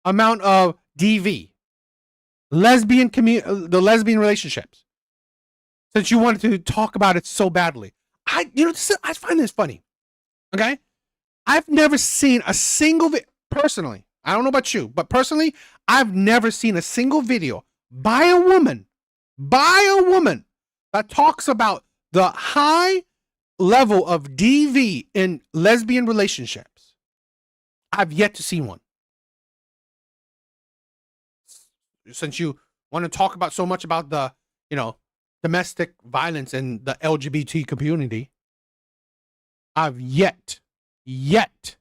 amount of DV? The lesbian relationships. Since you wanted to talk about it so badly, I find this funny. Okay, I've never seen a single personally. I don't know about you, but personally, I've never seen a single video by a woman that talks about the high level of DV in lesbian relationships. I've yet to see one. Since you want to talk about so much about the, domestic violence in the LGBT community, I've yet to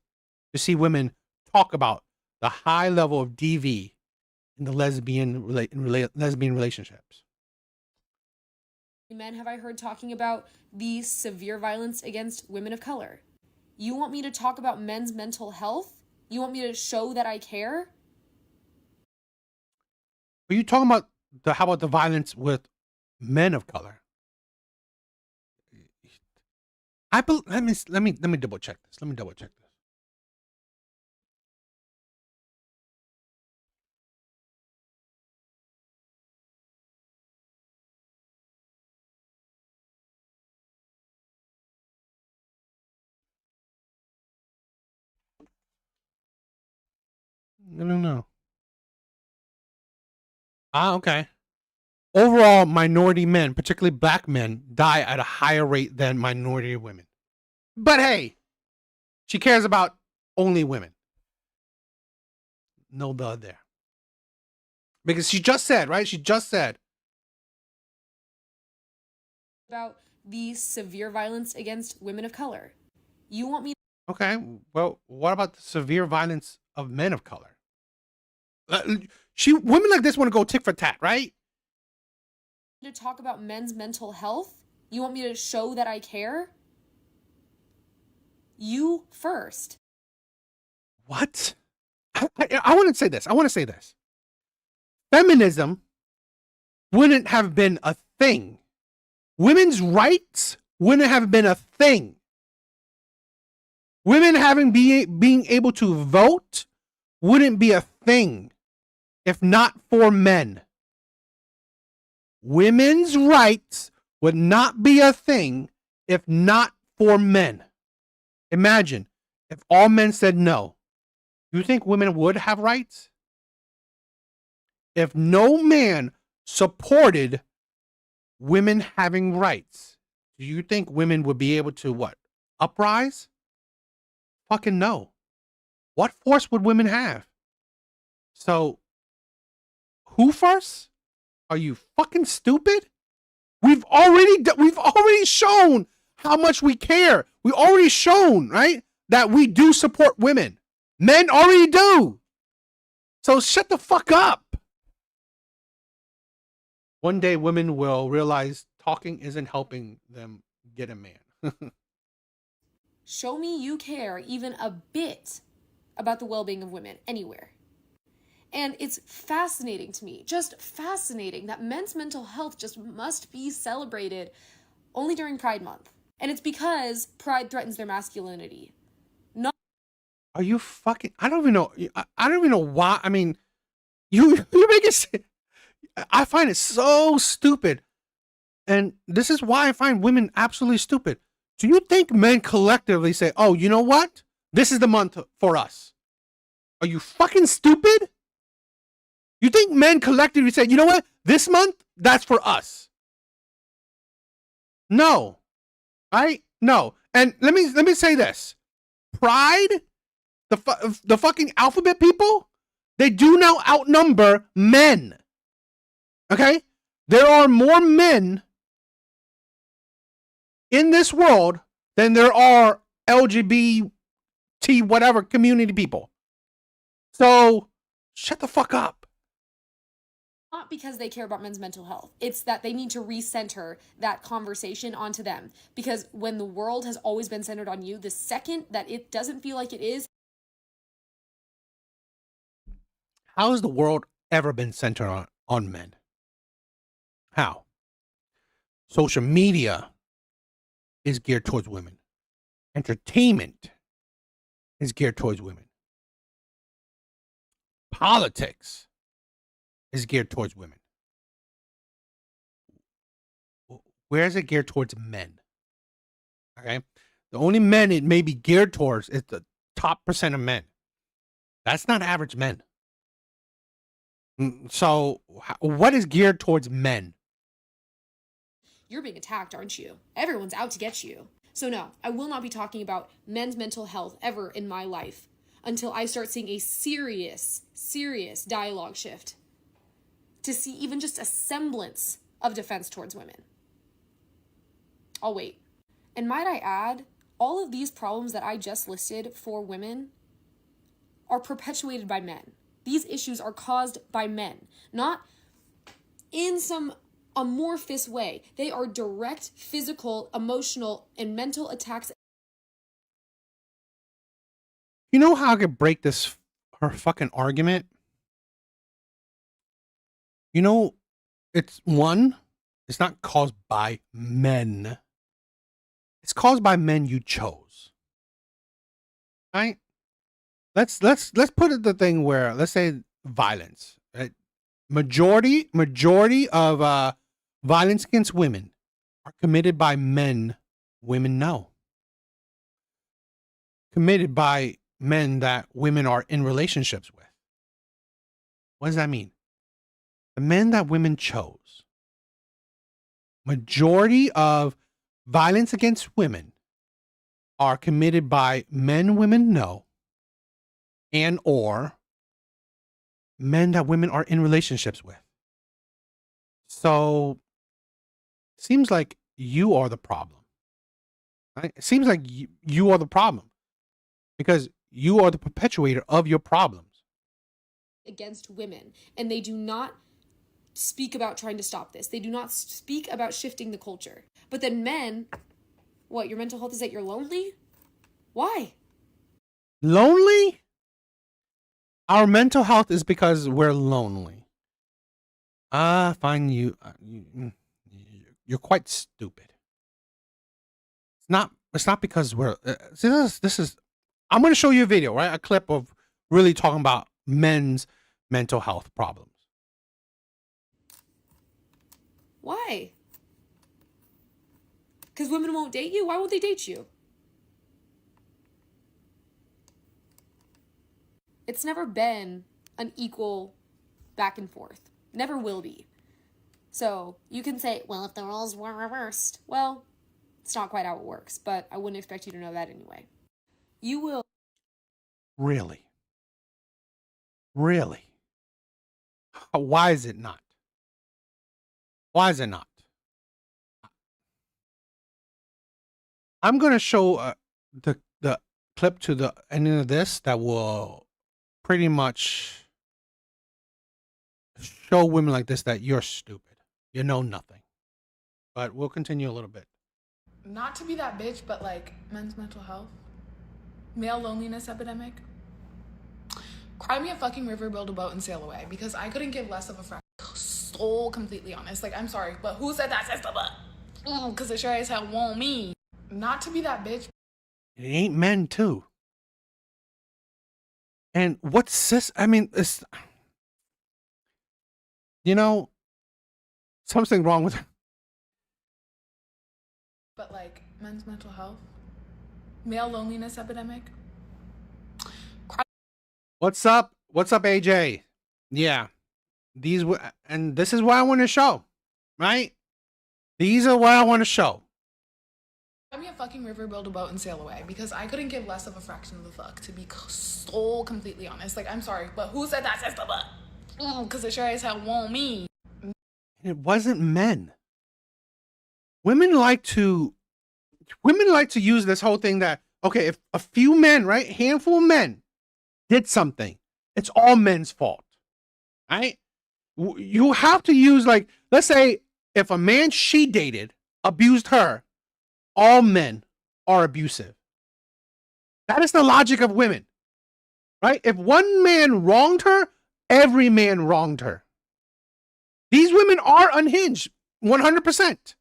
see women talk about the high level of DV in the lesbian relationships. Men have I heard talking about the severe violence against women of color? You want me to talk about men's mental health? You want me to show that I care? Are you talking about how about the violence with men of color? Let me double check this. Let me double check this. I don't know. Okay. Overall, minority men, particularly black men, die at a higher rate than minority women. But hey, she cares about only women. No duh there. Because she just said, right? She just said. About the severe violence against women of color. You want me Okay, well, what about the severe violence of men of color? Women like this want to go tick for tat, right? to talk about men's mental health? You want me to show that I care? You first. What? I want to say this. I want to say this. Feminism wouldn't have been a thing. Women's rights wouldn't have been a thing. Women being able to vote wouldn't be a thing if not for men. Women's rights would not be a thing if not for men. Imagine if all men said no. You think women would have rights? If no man supported women having rights, do you think women would be able to what? Uprise? Fucking no. What force would women have? So, who first? Are you fucking stupid? We've already shown how much we care. We already shown, right, that we do support women. Men already do. So shut the fuck up. One day women will realize talking isn't helping them get a man. Show me you care even a bit about the well-being of women anywhere. And it's fascinating to me, just fascinating, that men's mental health just must be celebrated only during Pride Month. And it's because Pride threatens their masculinity. Are you fucking? I don't even know. I don't even know why. I mean, you make it. I find it so stupid, and this is why I find women absolutely stupid. Do you think men collectively say, "Oh, you know what? This is the month for us"? Are you fucking stupid? You think men collectively say, "You know what? This month, that's for us"? No, right? No. And let me say this: Pride. The fucking alphabet people, they do now outnumber men. Okay? There are more men in this world than there are LGBT whatever community people. So, shut the fuck up. Not because they care about men's mental health. It's that they need to recenter that conversation onto them. Because when the world has always been centered on you, the second that it doesn't feel like it is, how has the world ever been centered on men? How? Social media is geared towards women. Entertainment is geared towards women. Politics is geared towards women. Where is it geared towards men? Okay? The only men it may be geared towards is the top % of men. That's not average men. So, what is geared towards men? you're being attacked, aren't you? Everyone's out to get you. So no, I will not be talking about men's mental health ever in my life until I start seeing a serious dialogue shift to see even just a semblance of defense towards women. I'll wait. And might I add, all of these problems that I just listed for women are perpetuated by men. These issues are caused by men, not in some amorphous way. They are direct physical, emotional, and mental attacks. You know how I could break her fucking argument? You know, it's not caused by men. It's caused by men you chose. Right? Let's put it the thing where, let's say violence. Right? Majority of violence against women are committed by men women know. Committed by men that women are in relationships with. What does that mean? The men that women chose. Majority of violence against women are committed by men women know, and or men that women are in relationships with. So seems like you are the problem. Right? It seems like you are the problem because you are the perpetuator of your problems. Against women, and they do not speak about trying to stop this. They do not speak about shifting the culture. But then men, what, your mental health is that you're lonely? Why? Lonely? Our mental health is because we're lonely. Fine, you're quite stupid. It's not because we're this is I'm going to show you a video, right? A clip of really talking about men's mental health problems. Why? Because women won't date you? Why won't they date you? It's never been an equal back and forth. Never will be. So you can say, well, if the roles were reversed. Well, it's not quite how it works, but I wouldn't expect you to know that anyway. You will. Really? Really? Why is it not? Why is it not? I'm going to show the clip to the ending of this that will pretty much show women like this that you're stupid. You know nothing. But we'll continue a little bit. Not to be that bitch, but like men's mental health, male loneliness epidemic. Cry me a fucking river, build a boat, and sail away, because I couldn't give less of a fraction. So completely honest. Like, I'm sorry, but who said that sister? But because it sure as hell won't me. Not to be that bitch. It ain't men too. And what's sis? I mean, it's, you know, something wrong with her. But like men's mental health, male loneliness epidemic. What's up? What's up, AJ? Yeah, and this is what I want to show, right? These are what I want to show. Cry me a fucking river, build a boat, and sail away, because I couldn't give less of a fraction of the fuck, to be so completely honest. Like, I'm sorry, but who said that sister? But because it sure as hell won't me. It wasn't men. Women like to use this whole thing that, okay, if a few men, right, handful of men did something, it's all men's fault, right? You have to use, like, let's say if a man she dated abused her, all men are abusive. That is the logic of women, right? If one man wronged her, every man wronged her. These women are unhinged, 100%.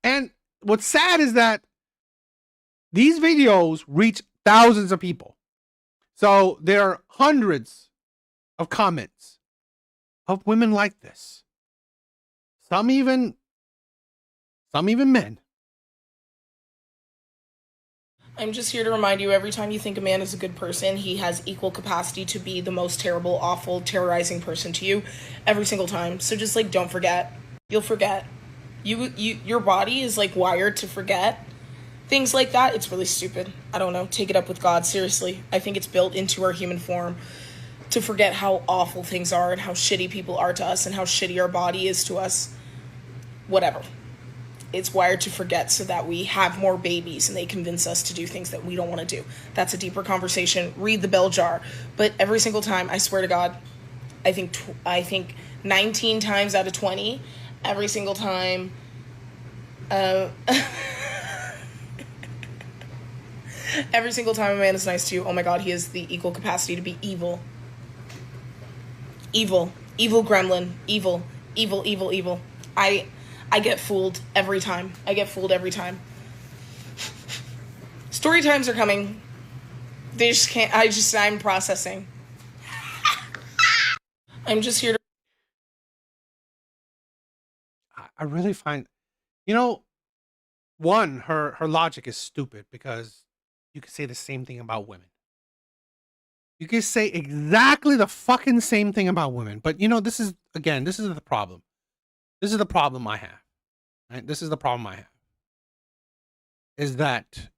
And what's sad is that these videos reach thousands of people. So there are hundreds of comments of women like this. Some even men. I'm just here to remind you, every time you think a man is a good person, he has equal capacity to be the most terrible, awful, terrorizing person to you every single time. So just, like, don't forget. You'll forget. Your body is, like, wired to forget things like that. It's really stupid. I don't know. Take it up with God. Seriously. I think it's built into our human form to forget how awful things are and how shitty people are to us and how shitty our body is to us. Whatever. It's wired to forget so that we have more babies and they convince us to do things that we don't want to do. That's a deeper conversation. Read the bell jar. But every single time, I swear to God, I think 19 times out of 20, every single time. Every single time a man is nice to you, oh my god, he has the equal capacity to be evil. Evil gremlin, evil. I get fooled every time. Story times are coming. They just can't. I'm processing. I'm just here to. I really find, you know, one, her logic is stupid because you could say the same thing about women. You could say exactly the fucking same thing about women. But you know, this is the problem. This is the problem I have. Right? This is the problem I have. Is that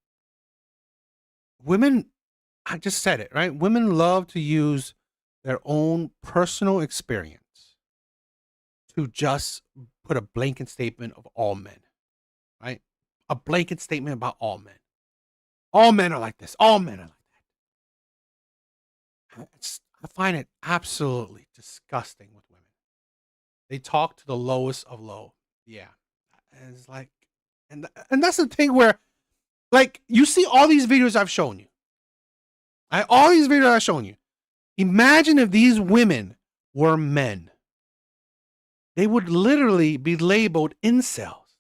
women, I just said it, right? Women love to use their own personal experience to just put a blanket statement of all men, right? A blanket statement about all men. All men are like this. All men are like that. I find it absolutely disgusting with women. They talk to the lowest of low. Yeah. And it's like, and that's the thing where, like, you see all these videos I've shown you. All these videos I've shown you. Imagine if these women were men. They would literally be labeled incels.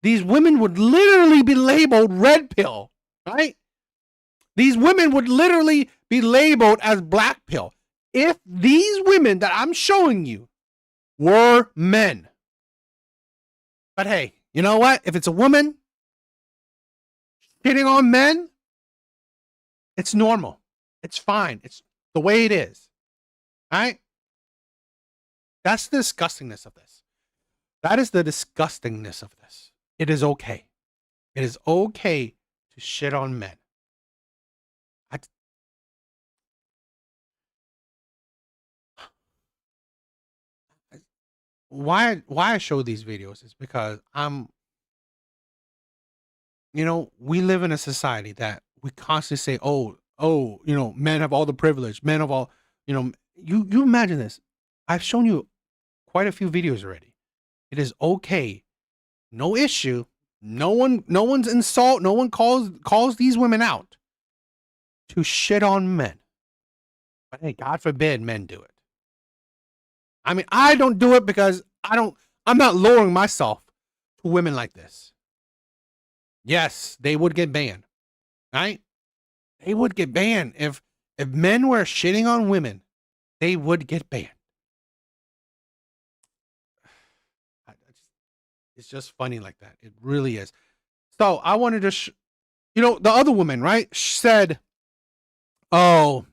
These women would literally be labeled red pill, right? These women would literally be labeled as black pill. If these women that I'm showing you were men. But hey, you know what? If it's a woman hitting on men, it's normal. It's fine. It's the way it is. All right? That's the disgustingness of this. That is the disgustingness of this. It is okay. It is okay to shit on men. Why I show these videos is because we live in a society that we constantly say, men have all the privilege, men have all, you imagine this. I've shown you quite a few videos already. It is okay. No issue. No one's insult. No one calls these women out to shit on men. But hey, God forbid men do it. I mean, I don't do it because I'm not lowering myself to women like this. Yes, they would get banned. Right? They would get banned. If men were shitting on women, they would get banned. It's just funny like that. It really is. So I wanted to, the other woman, right, said, oh,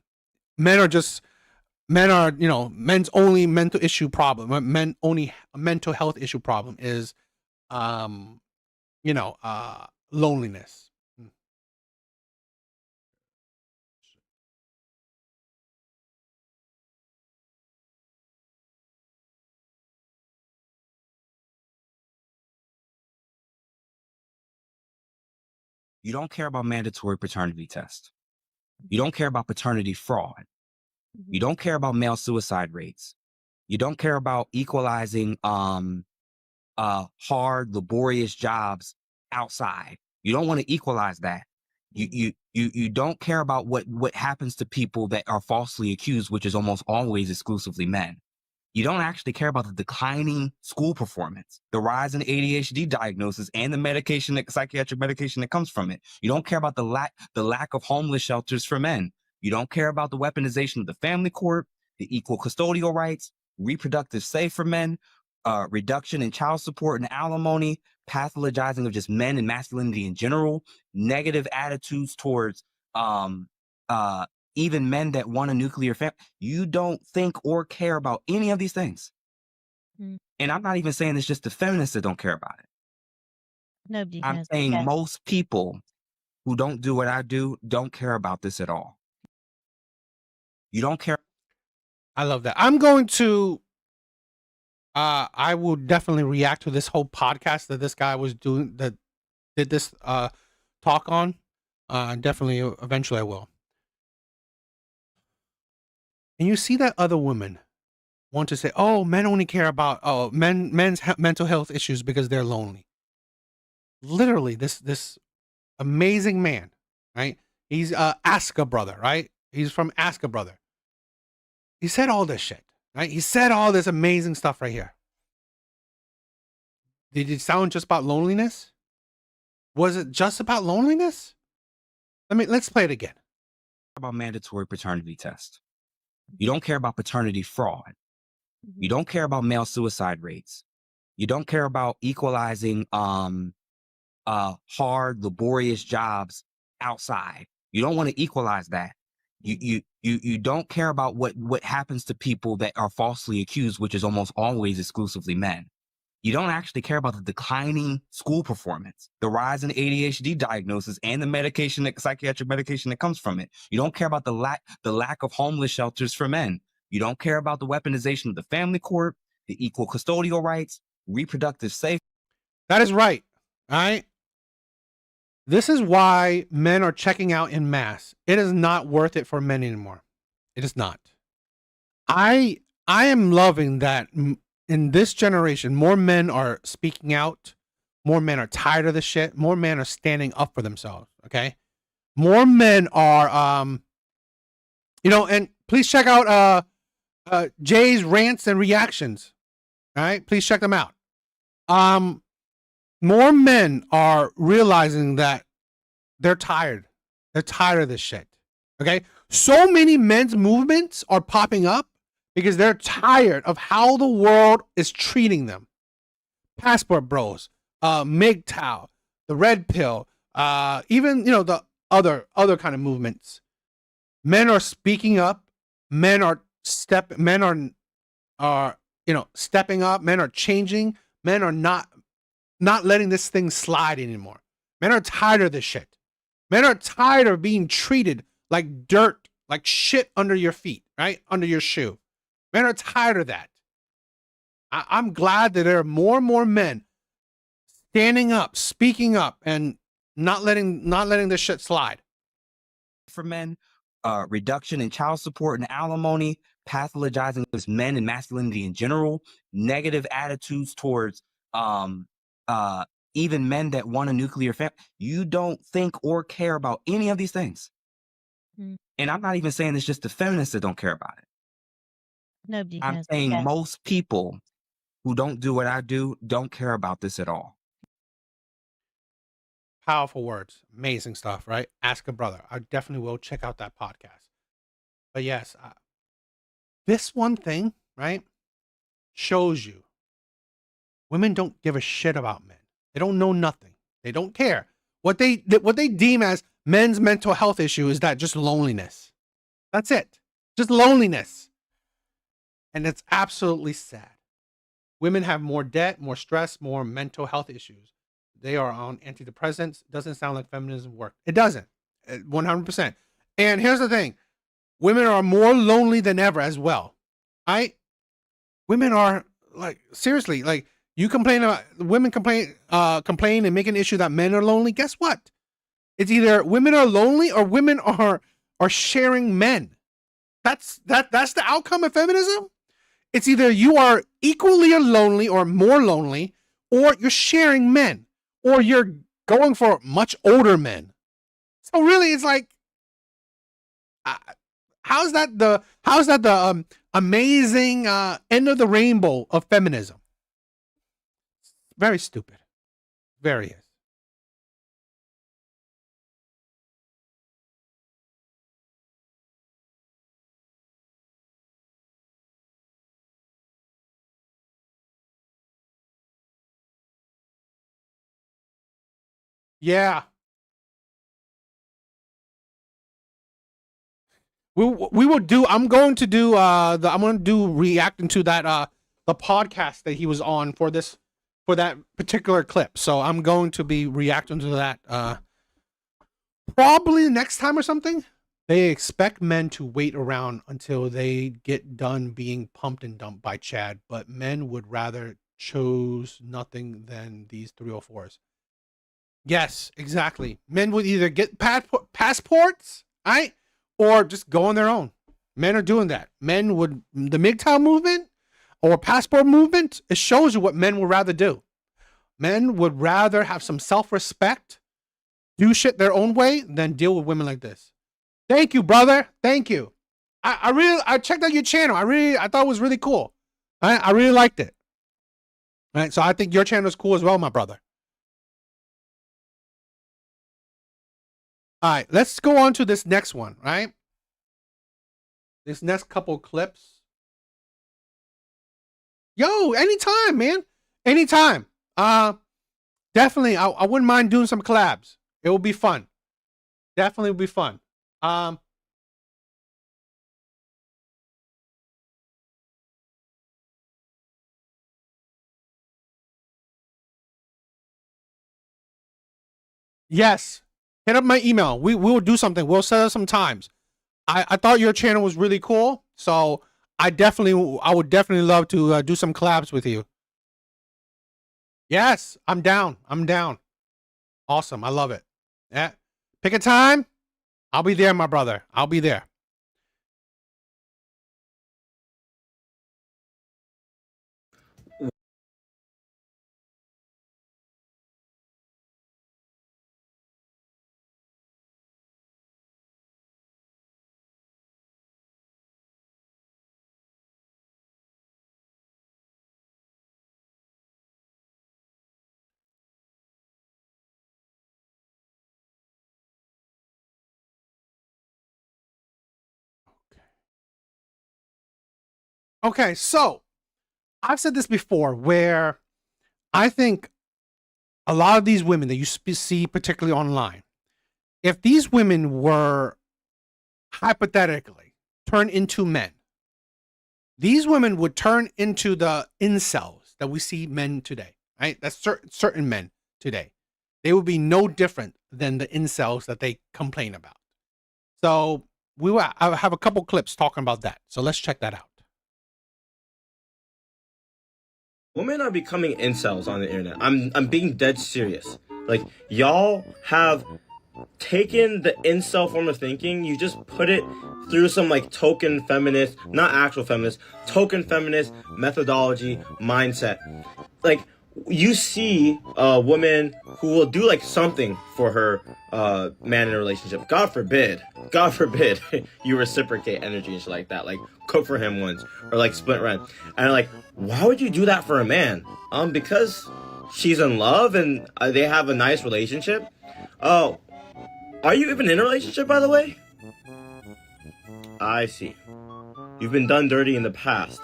men's only mental issue problem, men only mental health issue problem is, loneliness. You don't care about mandatory paternity tests. You don't care about paternity fraud. You don't care about male suicide rates. You don't care about equalizing hard, laborious jobs outside. You don't want to equalize that. You don't care about what happens to people that are falsely accused, which is almost always exclusively men. You don't actually care about the declining school performance, the rise in ADHD diagnosis, and the psychiatric medication that comes from it. You don't care about the lack of homeless shelters for men. You don't care about the weaponization of the family court, the equal custodial rights, reproductive say for men, reduction in child support and alimony, pathologizing of just men and masculinity in general, negative attitudes towards even men that want a nuclear family. You don't think or care about any of these things. And I'm not even saying it's just the feminists that don't care about it. Nobody I'm has. saying most people who don't do what I do don't care about this at all. You don't care. I love that. I'm going to, I will definitely react to this whole podcast that this guy was doing, that did this talk on. Definitely, eventually I will. And you see that other woman want to say, oh, men only care about men's mental health issues because they're lonely. Literally, this amazing man, right? He's Aska brother, right? He's from Aska brother. He said all this shit, right? He said all this amazing stuff right here. Did it sound just about loneliness? Was it just about loneliness? Let's play it again. About mandatory paternity test. You don't care about paternity fraud. You don't care about male suicide rates. You don't care about equalizing hard, laborious jobs outside. You don't want to equalize that. You don't care about what happens to people that are falsely accused, which is almost always exclusively men. You don't actually care about the declining school performance, the rise in ADHD diagnosis, and the psychiatric medication that comes from it. You don't care about the lack of homeless shelters for men. You don't care about the weaponization of the family court, the equal custodial rights, reproductive safety. That is right. All right. This is why men are checking out in mass. It is not worth it for men anymore. It is not. I am loving that in this generation, more men are speaking out. More men are tired of this shit. More men are standing up for themselves. Okay. More men are, and please check out Jay's rants and reactions. All right. Please check them out. More men are realizing that they're tired. They're tired of this shit. Okay. So many men's movements are popping up because they're tired of how the world is treating them. Passport Bros, MGTOW, the Red Pill, even, the other kind of movements. Men are speaking up. Men are stepping up. Men are changing. Men are not letting this thing slide anymore. Men are tired of this shit. Men are tired of being treated like dirt, like shit under your feet, right? Under your shoe. Men are tired of that. I'm glad that there are more and more men standing up, speaking up, and not letting this shit slide. For men, reduction in child support and alimony, pathologizing as men and masculinity in general, negative attitudes towards even men that want a nuclear family. You don't think or care about any of these things. And I'm not even saying it's just the feminists that don't care about it. Nobody I'm has. saying most people who don't do what I do don't care about this at all. Powerful words. Amazing stuff, right? Ask a brother. I definitely will check out that podcast. But yes, this one thing, right, shows you women don't give a shit about men. They don't know nothing. They don't care. What they deem as men's mental health issue is that just loneliness. That's it. Just loneliness. And it's absolutely sad. Women have more debt, more stress, more mental health issues. They are on antidepressants. Doesn't sound like feminism worked. It doesn't. 100%. And here's the thing. Women are more lonely than ever as well. Women are seriously, you complain about women complain and make an issue that men are lonely. Guess what? It's either women are lonely or women are sharing men. That's the outcome of feminism. It's either you are equally lonely or more lonely, or you're sharing men, or you're going for much older men. So really, it's like, how's that the amazing end of the rainbow of feminism? Very stupid. Very is. Yeah. We will do. I'm going to do reacting to that the podcast that he was on for that particular clip. So I'm going to be reacting to that probably next time or something. They expect men to wait around until they get done being pumped and dumped by Chad, but men would rather choose nothing than these 304s. Yes, exactly. Men would either get passports, right, or just go on their own. Men are doing that. The MGTOW movement, or passport movement, it shows you what men would rather do. Men would rather have some self-respect, do shit their own way, than deal with women like this. Thank you, brother. Thank you. I checked out your channel. I thought it was really cool. I really liked it. All right, so I think your channel is cool as well, my brother. All right, let's go on to this next one, right? This next couple clips. Yo, anytime, man. Anytime. Definitely, I wouldn't mind doing some collabs. It will be fun. Definitely will be fun. Yes. Hit up my email. We will do something. We'll set up some times. I thought your channel was really cool, so I would definitely love to do some collabs with you. Yes, I'm down. I'm down. Awesome. I love it. Yeah. Pick a time. I'll be there, my brother. I'll be there. Okay, so I've said this before where I think a lot of these women that you see, particularly online, if these women were hypothetically turned into men, these women would turn into the incels that we see men today, right? That's certain men today. They would be no different than the incels that they complain about. So I have a couple clips talking about that. So let's check that out. Women are becoming incels on the internet. I'm being dead serious. Like, y'all have taken the incel form of thinking, you just put it through some like token feminist, not actual feminist, token feminist methodology mindset. Like, you see a woman who will do like something for her man in a relationship. God forbid you reciprocate energy and shit like that. Like, cook for him once or like split rent. And like, why would you do that for a man? Because she's in love and they have a nice relationship. Oh, are you even in a relationship, by the way? I see. You've been done dirty in the past.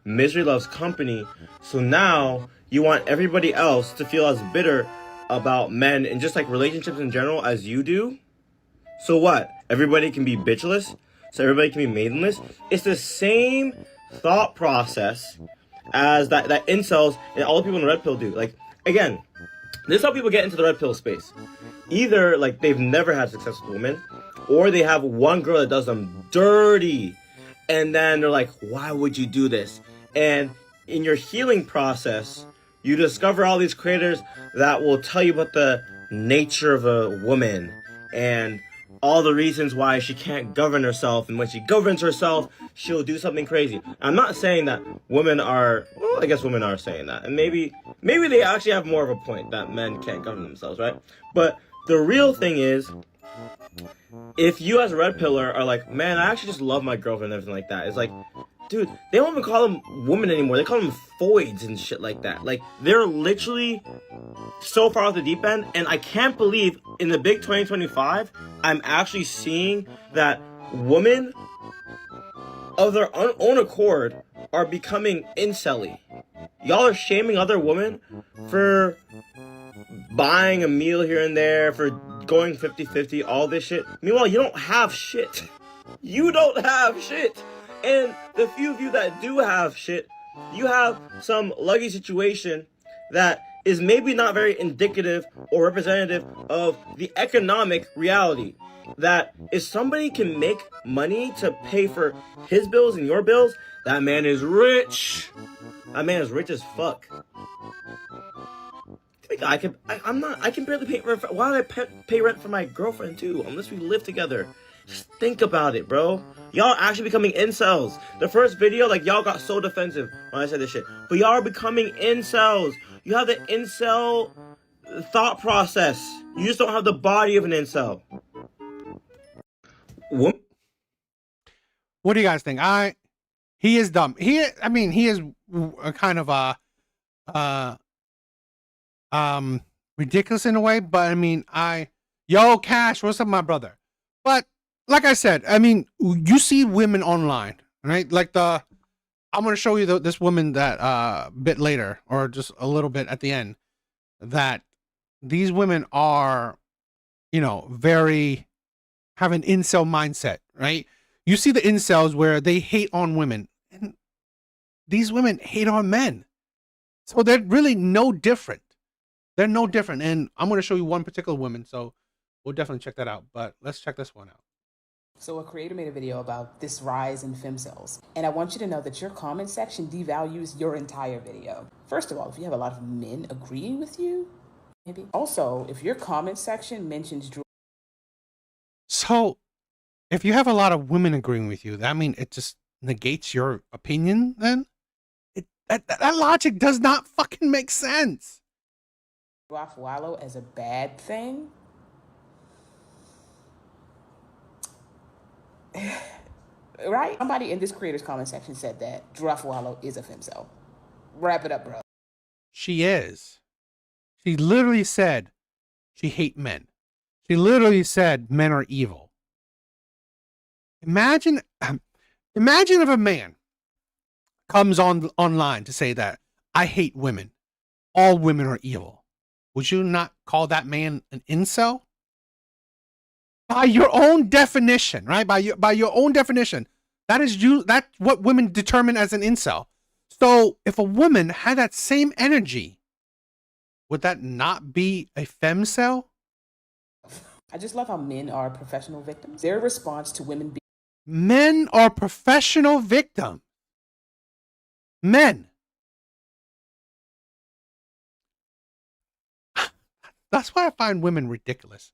Misery loves company. So now you want everybody else to feel as bitter about men and just like relationships in general as you do? So what? Everybody can be bitchless? So everybody can be maidenless? It's the same thought process as that incels and all the people in the red pill do. Like, again, this is how people get into the red pill space. Either like they've never had success with women, or they have one girl that does them dirty, and then they're like, why would you do this? And in your healing process, you discover all these creators that will tell you about the nature of a woman and all the reasons why she can't govern herself, and when she governs herself, she'll do something crazy. I'm not saying that women are, well, I guess women are saying that, and maybe they actually have more of a point that men can't govern themselves, right? But the real thing is, if you as a red pillar are like, man, I actually just love my girlfriend and everything like that, it's like, dude, they don't even call them women anymore. They call them foids and shit like that. Like, they're literally so far off the deep end. And I can't believe in the big 2025, I'm actually seeing that women of their own accord are becoming incel-y. Y'all are shaming other women for buying a meal here and there, for going 50-50, all this shit. Meanwhile, you don't have shit. You don't have shit. And the few of you that do have shit, you have some lucky situation that is maybe not very indicative or representative of the economic reality. That if somebody can make money to pay for his bills and your bills, that man is rich. That man is rich as fuck. I can barely pay rent. Why would I pay rent for my girlfriend too? Unless we live together. Just think about it, bro. Y'all actually becoming incels. The first video, like, y'all got so defensive when I said this shit. But y'all are becoming incels. You have the incel thought process. You just don't have the body of an incel. What? What do you guys think? He is dumb. He is a kind of ridiculous in a way, but I mean, yo, Cash, what's up, my brother? But like I said, I mean, you see women online, right? Like I'm going to show you this woman that bit later, or just a little bit at the end, that these women are, very have an incel mindset, right? You see the incels where they hate on women, and these women hate on men. So they're really no different. They're no different. And I'm going to show you one particular woman, so we'll definitely check that out. But let's check this one out. So a creator made a video about this rise in femcells, and I want you to know that your comment section devalues your entire video. First of all, if you have a lot of men agreeing with you, maybe. Also, if your comment section mentions Drew. So if you have a lot of women agreeing with you, that mean it just negates your opinion then? That logic does not fucking make sense. Wallow as a bad thing. Right? Somebody in this creator's comment section said that Wallow is a femcel. Wrap it up, bro. She is. She literally said she hate men. She literally said men are evil. Imagine if a man comes online to say that I hate women. All women are evil. Would you not call that man an incel? By your own definition, right? By your own definition, that's what women determine as an incel. So if a woman had that same energy, would that not be a femcel? I just love how men are professional victims. Their response to women being Men are professional victims. Men. That's why I find women ridiculous.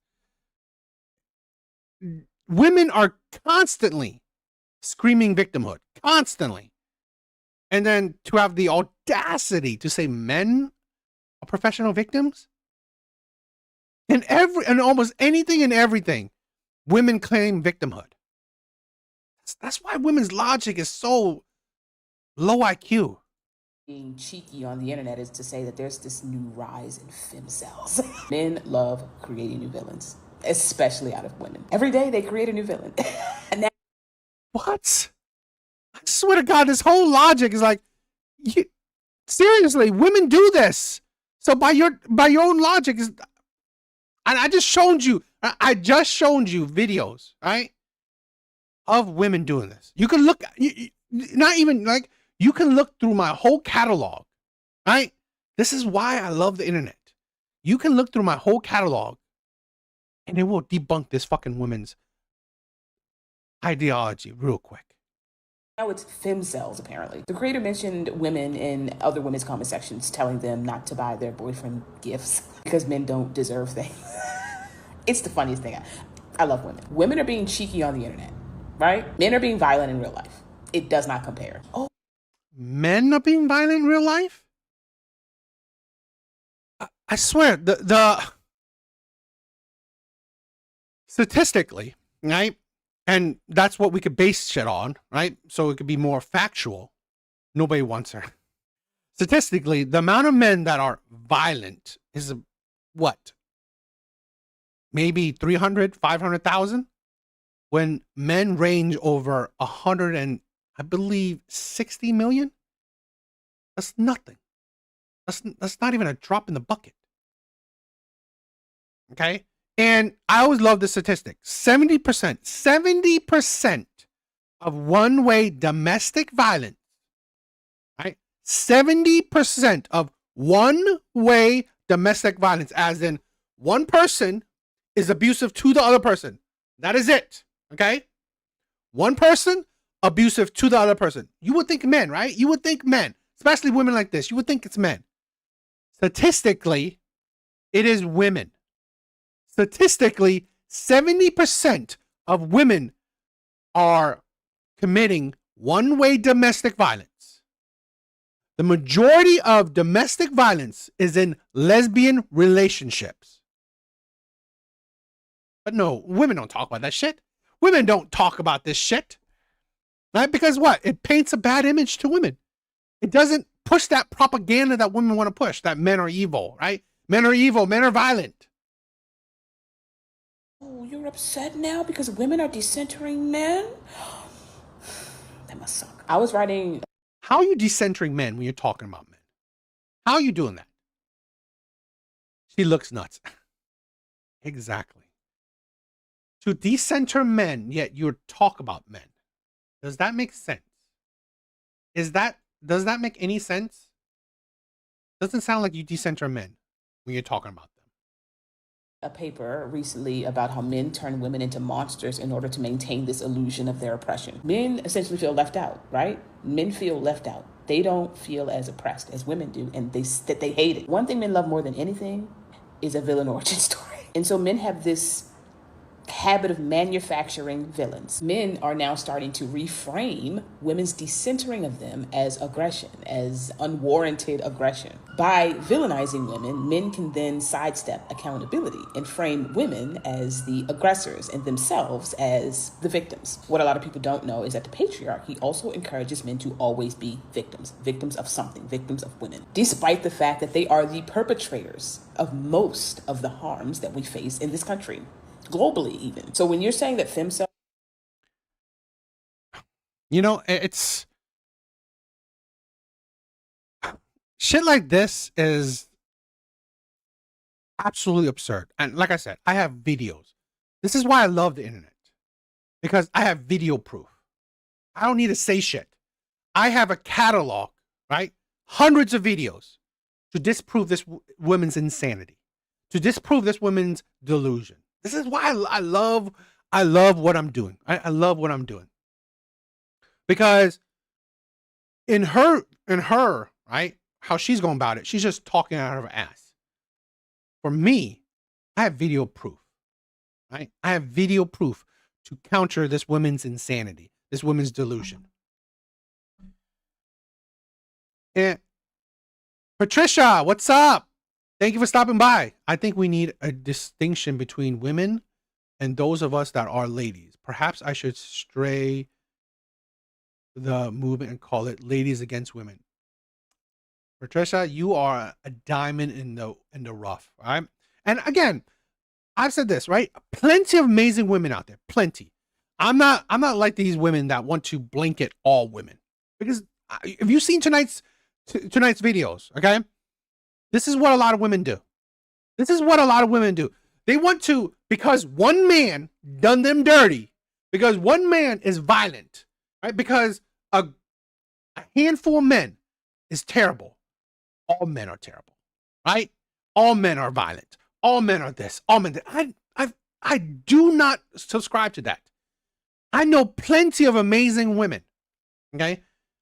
Women are constantly screaming victimhood. Constantly. And then to have the audacity to say men are professional victims? In almost anything and everything, women claim victimhood. That's why women's logic is so low IQ. Being cheeky on the internet is to say that there's this new rise in femcells. Men love creating new villains, especially out of women. Every day they create a new villain. And that- What? I swear to God, this whole logic is like, seriously, women do this. So by your own logic is, and I just showed you videos, right, of women doing this. You can look, not even like, you can look through my whole catalog, right? This is why I love the internet. You can look through my whole catalog and it will debunk this fucking women's ideology real quick. Now it's femcells, apparently. The creator mentioned women in other women's comment sections telling them not to buy their boyfriend gifts because men don't deserve things. It's the funniest thing. I love women. Women are being cheeky on the internet, right? Men are being violent in real life. It does not compare. Oh, Men are being violent in real life? I swear, the statistically, right? And that's what we could base shit on, right? So it could be more factual. Nobody wants her. Statistically, the amount of men that are violent is what? Maybe 300, 500,000? When men range over 100 and I believe 60 million? That's nothing. That's not even a drop in the bucket. Okay? And I always love the statistic. 70% of one-way domestic violence, right? 70% of one-way domestic violence, as in one person is abusive to the other person. That is it. Okay? One person abusive to the other person. You would think men, right? You would think men, especially women like this. You would think it's men. Statistically, it is women. Statistically, 70% of women are committing one-way domestic violence. The majority of domestic violence is in lesbian relationships. But no, women don't talk about that shit. Women don't talk about this shit. Right? Because what? It paints a bad image to women. It doesn't push that propaganda that women want to push, that men are evil, right? Men are evil, men are violent. Oh, you're upset now because women are decentering men? That must suck. I was writing. How are you decentering men when you're talking about men? How are you doing that? She looks nuts. Exactly. To decenter men, yet you talk about men. Does that make sense? Does that make any sense? Doesn't sound like you decenter men when you're talking about them. A paper recently about how men turn women into monsters in order to maintain this illusion of their oppression. Men essentially feel left out, right? Men feel left out. They don't feel as oppressed as women do, and they hate it. One thing men love more than anything is a villain origin story. And so men have this habit of manufacturing villains. Men are now starting to reframe women's decentering of them as aggression, as unwarranted aggression. By villainizing women, men can then sidestep accountability and frame women as the aggressors and themselves as the victims. What a lot of people don't know is that the patriarchy also encourages men to always be victims, victims of something, victims of women, despite the fact that they are the perpetrators of most of the harms that we face in this country. Globally, even. So when you're saying that femcel, It's shit like this is absolutely absurd. And like I said, I have videos. This is why I love the internet, because I have video proof. I don't need to say shit. I have a catalog, right? Hundreds of videos to disprove this woman's insanity, to disprove this woman's delusion. This is why I love what I'm doing. I love what I'm doing. Because in her, right, how she's going about it, she's just talking out of her ass. For me, I have video proof, right? I have video proof to counter this woman's insanity, this woman's delusion. And Patricia, what's up? Thank you for stopping by. I think we need a distinction between women and those of us that are ladies. Perhaps I should stray the movement and call it ladies against women. Patricia, you are a diamond in the rough, right? And again, I've said this, right? Plenty of amazing women out there, plenty. I'm not like these women that want to blanket all women, because have you seen tonight's videos? Okay. This is what a lot of women do. They want to, because one man done them dirty, because one man is violent, right? Because a handful of men is terrible. All men are terrible, right? All men are violent. All men are this. All men. I do not subscribe to that. I know plenty of amazing women. Okay,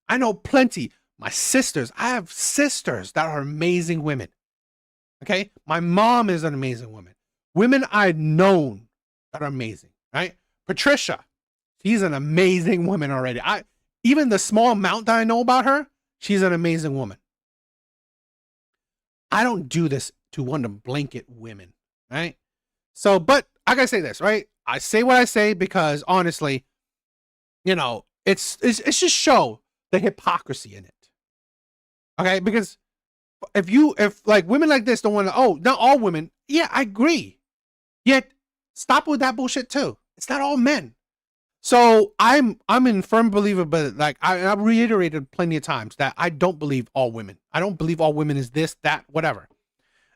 I know plenty. My sisters, I have sisters that are amazing women. Okay? My mom is an amazing woman. Women I've known that are amazing, right? Patricia, she's an amazing woman already. Even the small amount that I know about her, she's an amazing woman. I don't do this to want to blanket women, right? So, but I gotta say this, right? I say what I say because honestly, it's just show the hypocrisy in it. Okay, because if like women like this don't want to, not all women, yeah, I agree. Yet stop with that bullshit too. It's not all men. So I'm in firm believer, but like I've reiterated plenty of times that I don't believe all women. I don't believe all women is this, that, whatever.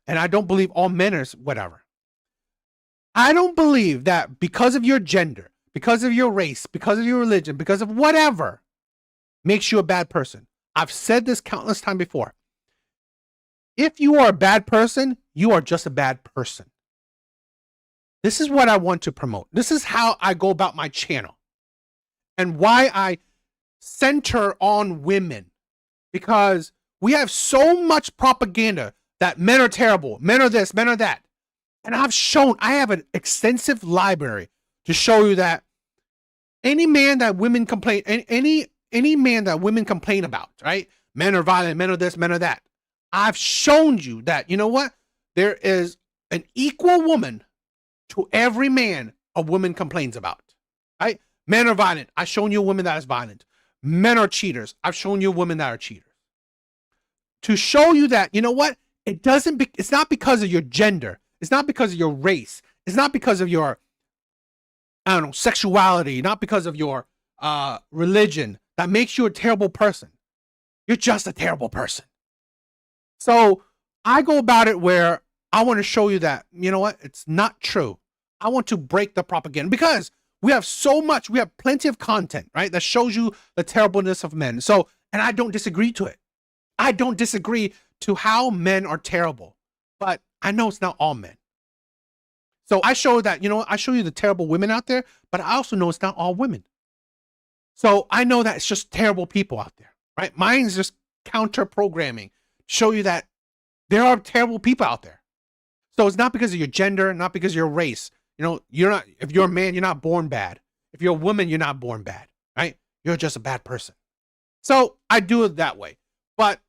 And I don't believe all men is whatever. I don't believe that because of your gender, because of your race, because of your religion, because of whatever makes you a bad person. I've said this countless times before. If you are a bad person, you are just a bad person. This is what I want to promote. This is how I go about my channel and why I center on women, because we have so much propaganda that men are terrible, men are this, men are that. And I have an extensive library to show you that any man that women complain, any man that women complain about, right? Men are violent, men are this, men are that. I've shown you that, you know what? There is an equal woman to every man a woman complains about, right? Men are violent. I've shown you a woman that is violent. Men are cheaters. I've shown you a woman that are cheaters. To show you that, you know what? It's not because of your gender. It's not because of your race. It's not because of your, I don't know, sexuality, not because of your religion that makes you a terrible person. You're just a terrible person. So I go about it where I want to show you that, you know what? It's not true. I want to break the propaganda because we have plenty of content, right? That shows you the terribleness of men. So, and I don't disagree to it. I don't disagree to how men are terrible, but I know it's not all men. So I show that, you know, I show you the terrible women out there, but I also know it's not all women. So I know that it's just terrible people out there, right? Mine's just counter programming, show you that there are terrible people out there. So it's not because of your gender, not because of your race. You know, if you're a man, you're not born bad. If you're a woman, you're not born bad, right? You're just a bad person. So I do it that way. But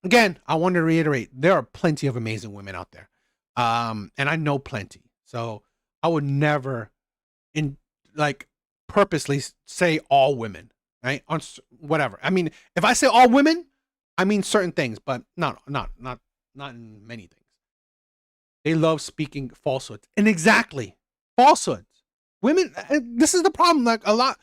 again, I want to reiterate, there are plenty of amazing women out there. And I know plenty. So I would never purposely say all women, right? On whatever. I mean, if I say all women, I mean certain things, but not in many things. They love speaking falsehoods. And exactly, falsehoods. Women, this is the problem. Like a lot,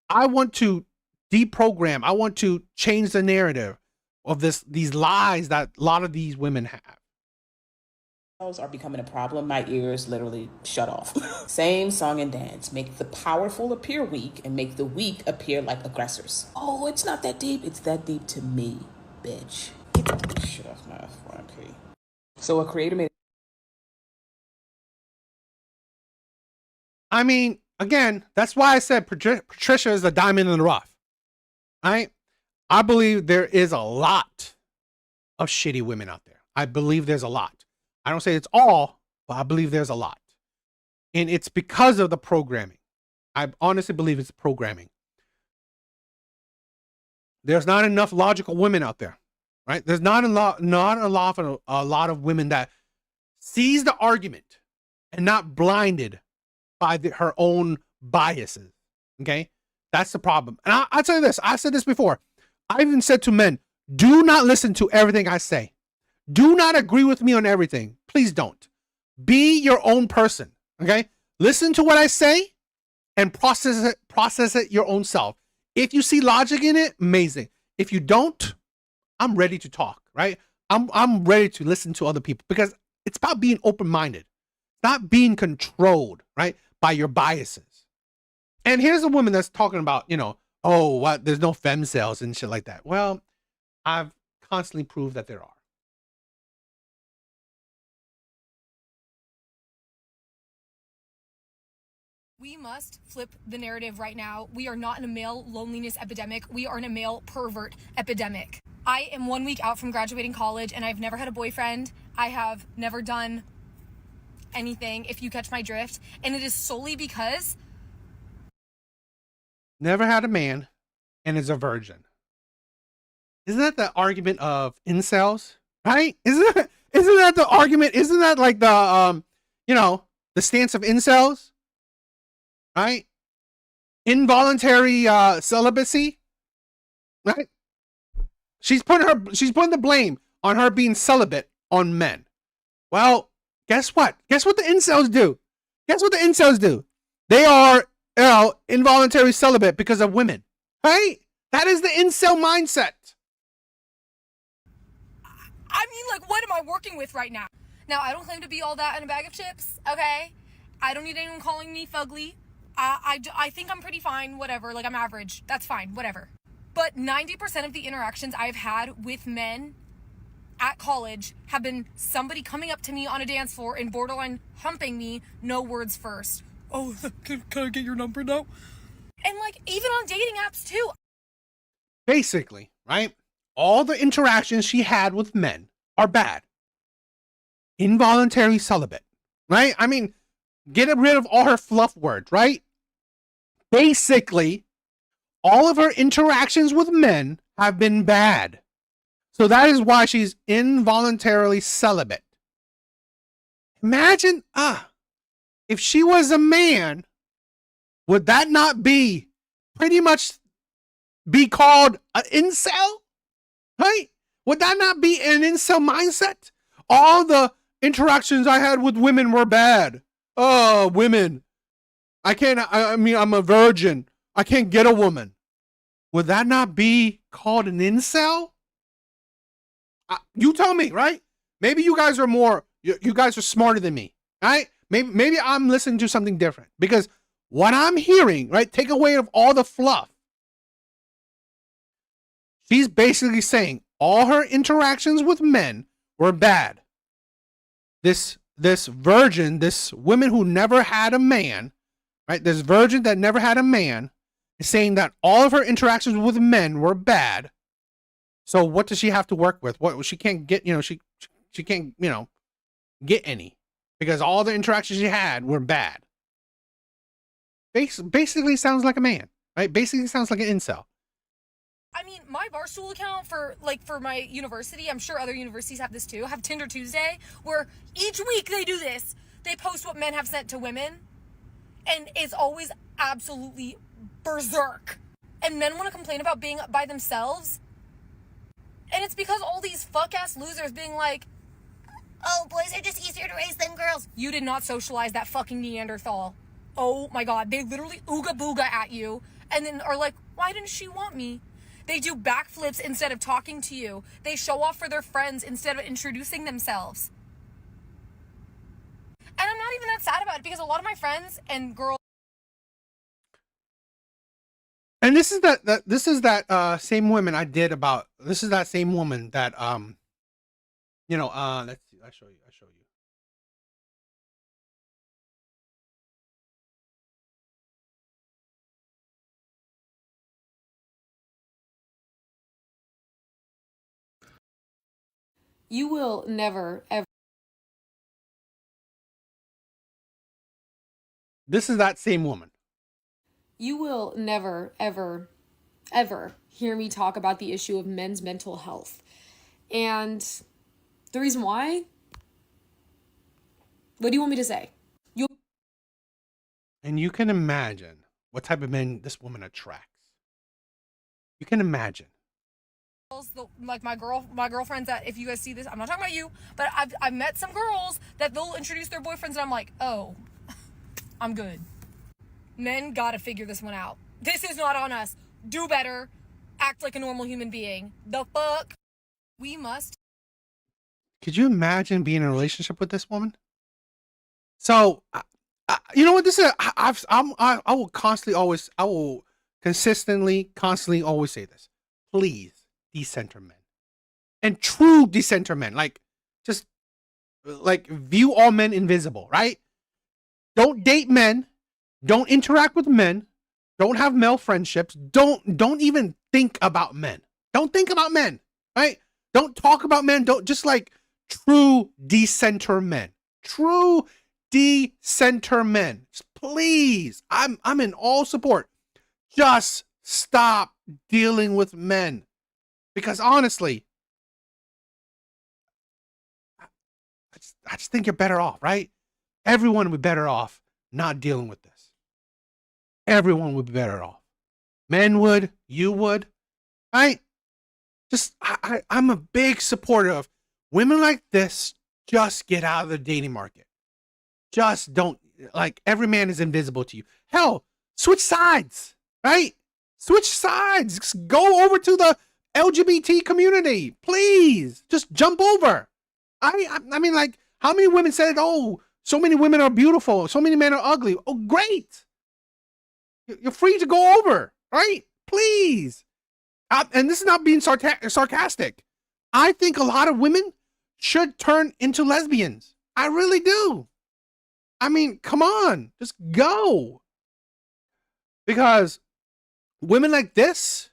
I want to deprogram. I want to change the narrative of these lies that a lot of these women have. Are becoming a problem. My ears literally shut off. Same song and dance. Make the powerful appear weak and make the weak appear like aggressors. Oh, it's not that deep. It's that deep to me, bitch. Get the shit off my FYP. So a creator made. I mean, again, that's why I said Patricia is a diamond in the rough. Right? I believe there is a lot of shitty women out there. I believe there's a lot. I don't say it's all, but I believe there's a lot. And it's because of the programming. I honestly believe it's programming. There's not enough logical women out there, right? There's not a lot of women that sees the argument and not blinded by her own biases. Okay, that's the problem. And I'll tell you this. I said this before. I even said to men, do not listen to everything I say. Do not agree with me on everything. Please don't. Be your own person. Okay, listen to what I say and process it your own self. If you see logic in it, amazing. If you don't, I'm ready to talk, right? I'm ready to listen to other people because it's about being open-minded, not being controlled, right, by your biases. And here's a woman that's talking about, you know, oh, what? There's no femcels and shit like that. Well, I've constantly proved that there are. We must flip the narrative right now. We are not in a male loneliness epidemic. We are in a male pervert epidemic. I am 1 week out from graduating college and I've never had a boyfriend. I have never done anything, if you catch my drift. And it is solely because... Never had a man and is a virgin. Isn't that the argument of incels? Right? Isn't that the argument? Isn't that like the, the stance of incels? Right? Involuntary celibacy, right? She's putting the blame on her being celibate on men. Well, guess what? Guess what the incels do? Guess what the incels do? They are, involuntary celibate because of women, right? That is the incel mindset. I mean, like, what am I working with right now? Now, I don't claim to be all that in a bag of chips, okay? I don't need anyone calling me fugly. I think I'm pretty fine, whatever, like I'm average, that's fine, whatever. But 90% of the interactions I've had with men at college have been somebody coming up to me on a dance floor and borderline humping me, no words first. Oh, can I get your number now? And like, even on dating apps too. Basically, right? All the interactions she had with men are bad. Involuntary celibate, right? I mean, get rid of all her fluff words, right? Basically, all of her interactions with men have been bad. So that is why she's involuntarily celibate. Imagine, if she was a man, would that not be pretty much be called an incel? Right? Would that not be an incel mindset? All the interactions I had with women were bad. Oh, women. I mean, I'm a virgin. I can't get a woman. Would that not be called an incel? You tell me, right? Maybe you guys are you guys are smarter than me, right? Maybe I'm listening to something different, because what I'm hearing, right? Take away of all the fluff. She's basically saying all her interactions with men were bad. This virgin, this woman who never had a man, right? This virgin that never had a man is saying that all of her interactions with men were bad. So what does she have to work with? What she can't get, she can't, get any, because all the interactions she had were bad. Basically sounds like a man, right? Basically sounds like an incel. I mean, my Barstool account for my university, I'm sure other universities have this too, have Tinder Tuesday, where each week they do this. They post what men have sent to women, and it's always absolutely berserk. And men want to complain about being by themselves, and it's because all these fuck-ass losers being like, oh, boys are just easier to raise than girls. You did not socialize that fucking Neanderthal. Oh my god, they literally ooga booga at you, and then are like, why didn't she want me? They do backflips instead of talking to you. They show off for their friends instead of introducing themselves. And I'm not even that sad about it, because a lot of my friends and girls. And this is that same woman I did about. This is that same woman that let's see. I show you. You will never, ever. This is that same woman. You will never, ever, ever hear me talk about the issue of men's mental health. And the reason why? What do you want me to say? And you can imagine what type of men this woman attracts. You can imagine. Like my girlfriends that, if you guys see this, I'm not talking about you, but I've met some girls that they'll introduce their boyfriends and I'm like, oh, I'm good. Men gotta figure this one out. This is not on us. Do better. Act like a normal human being. The fuck? We must. Could you imagine being in a relationship with this woman? So, you know what this is? I will constantly always say this. Please, decenter men. And true decenter men. Like view all men invisible, right? Don't date men. Don't interact with men. Don't have male friendships. Don't even think about men. Don't think about men, right? Don't talk about men. Don't, just like true decenter men. True decenter men. Please, I'm in all support. Just stop dealing with men, because honestly, I just think you're better off, right? Everyone would be better off not dealing with this. Everyone would be better off. Men would, you would, right? Just, I'm a big supporter of women like this. Just get out of the dating market. Just don't, like, every man is invisible to you. Hell, switch sides, right? Switch sides. Go over to the LGBT community. Please, just jump over. I mean, like, how many women said, oh, so many women are beautiful, so many men are ugly. Oh, great. You're free to go over, right? Please. And this is not being sarcastic. I think a lot of women should turn into lesbians. I really do. I mean, come on, just go. Because women like this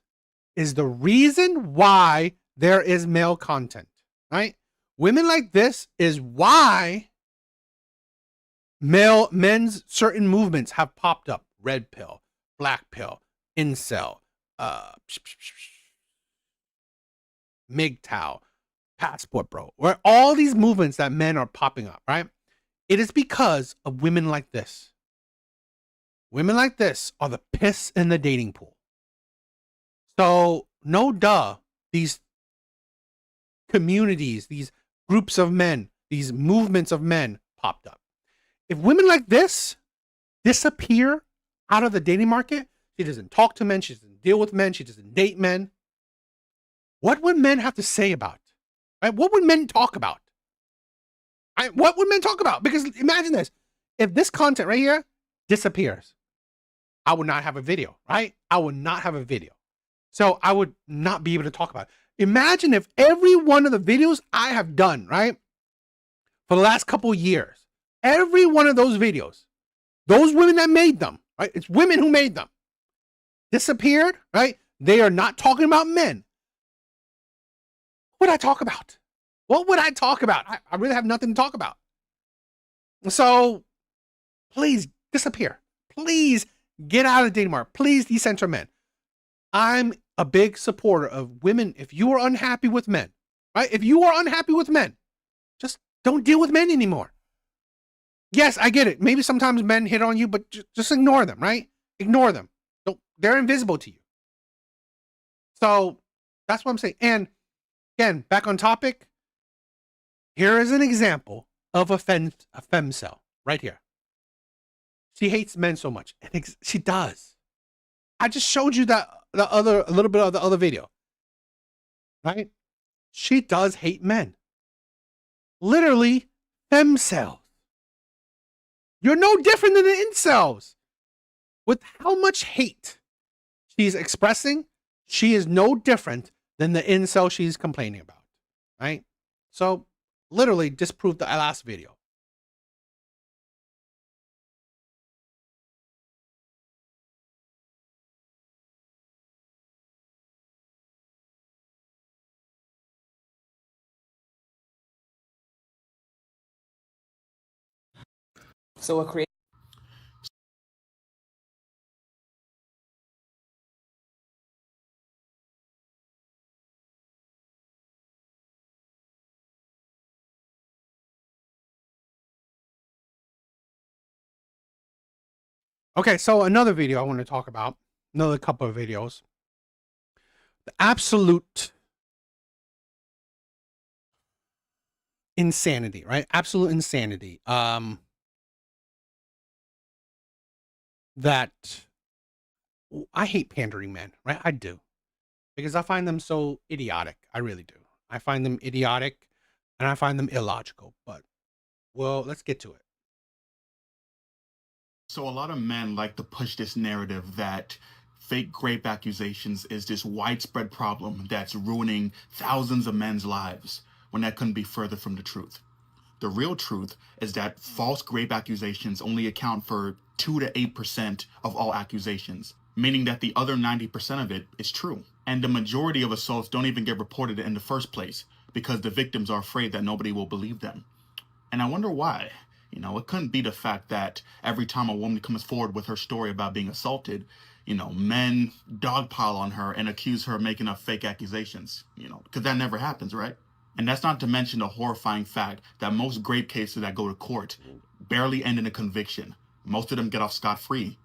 is the reason why there is male content, right? Women like this is why men's certain movements have popped up. Red pill, black pill, incel, MGTOW, passport bro, where all these movements that men are popping up, right? It is because of women like this. Women like this are the piss in the dating pool. So, no duh, these communities, these groups of men, these movements of men popped up. If women like this disappear out of the dating market, she doesn't talk to men, she doesn't deal with men, she doesn't date men, what would men have to say about it? Right? What would men talk about? What would men talk about? Because imagine this. If this content right here disappears, I would not have a video, right? I would not have a video. So I would not be able to talk about it. Imagine if every one of the videos I have done, right, for the last couple of years, every one of those videos, those women that made them, right? It's women who made them, disappeared, right? They are not talking about men. What would I talk about? What would I talk about? I really have nothing to talk about. So please disappear. Please get out of the dating market. Please decenter men. I'm a big supporter of women. If you are unhappy with men, right? If you are unhappy with men, just don't deal with men anymore. Yes, I get it. Maybe sometimes men hit on you, but just ignore them, right? Ignore them. They're invisible to you. So that's what I'm saying. And again, back on topic, here is an example of a femcel right here. She hates men so much. She does. I just showed you a little bit of the other video, right? She does hate men. Literally, femcels. You're no different than the incels. With how much hate she's expressing, she is no different than the incel she's complaining about, right? So, literally disproved the last video. So a creative. Okay, so another video I want to talk about, another couple of videos. The absolute insanity, right? Absolute insanity. That I hate pandering men, right? I do. Because I find them so idiotic. I really do. I find them idiotic and I find them illogical. But, well, let's get to it. So a lot of men like to push this narrative that fake rape accusations is this widespread problem that's ruining thousands of men's lives, when that couldn't be further from the truth. The real truth is that false rape accusations only account for 2 to 8% of all accusations, meaning that the other 90% of it is true. And the majority of assaults don't even get reported in the first place because the victims are afraid that nobody will believe them. And I wonder why. You know, it couldn't be the fact that every time a woman comes forward with her story about being assaulted, you know, men dogpile on her and accuse her of making up fake accusations, you know, because that never happens, right? And that's not to mention the horrifying fact that most rape cases that go to court barely end in a conviction. Most of them get off scot-free.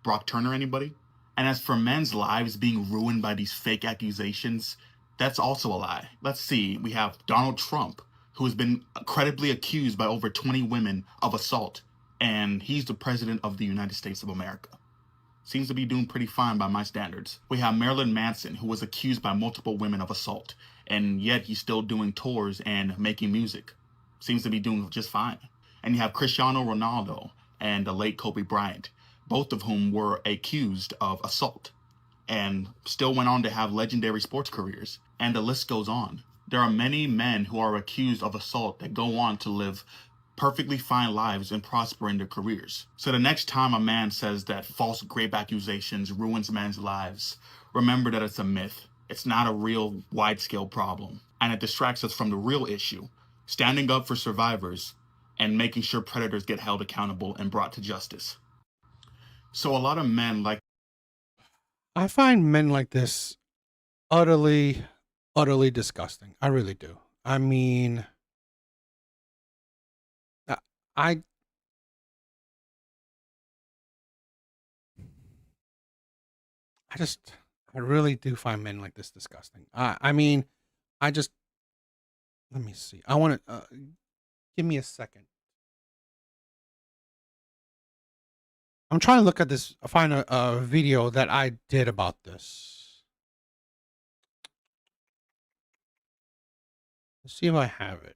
Brock Turner, anybody? And as for men's lives being ruined by these fake accusations, that's also a lie. Let's see, we have Donald Trump, who has been credibly accused by over 20 women of assault, and he's the president of the United States of America. Seems to be doing pretty fine by my standards. We have Marilyn Manson, who was accused by multiple women of assault, and yet he's still doing tours and making music. Seems to be doing just fine. And you have Cristiano Ronaldo and the late Kobe Bryant, both of whom were accused of assault, and still went on to have legendary sports careers, and the list goes on. There are many men who are accused of assault that go on to live perfectly fine lives and prosper in their careers. So the next time a man says that false rape accusations ruins men's lives, remember that it's a myth. It's not a real wide-scale problem, and it distracts us from the real issue, standing up for survivors and making sure predators get held accountable and brought to justice. So a lot of men like I find men like this utterly, utterly disgusting. I really do. I mean, I, I I really do find men like this disgusting. I mean, I just, let me see. I want to, give me a second. I'm trying to look at this, find a video that I did about this. Let's see if I have it.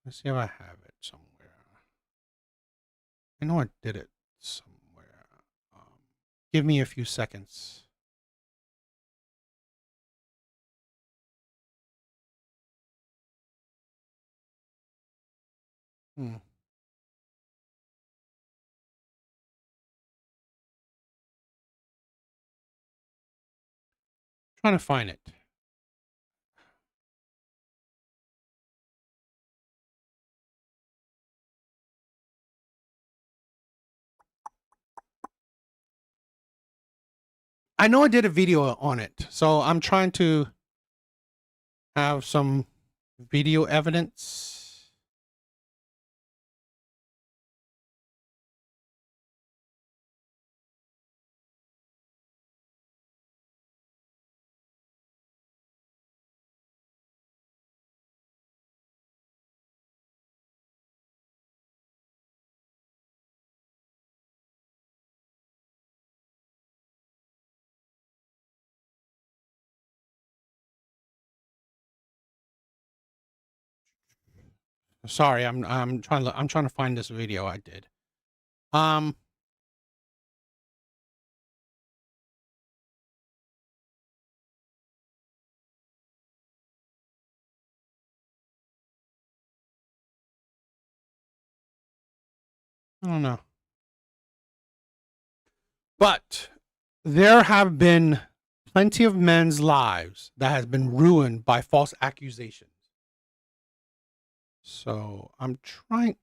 Let's see if I have it somewhere. I know I did it somewhere. Give me a few seconds. Hmm. Trying to find it. I know I did a video on it, so I'm trying to have some video evidence. Sorry, I'm trying to find this video I did. Um, I don't know. But there have been plenty of men's lives that has been ruined by false accusations. So I'm trying.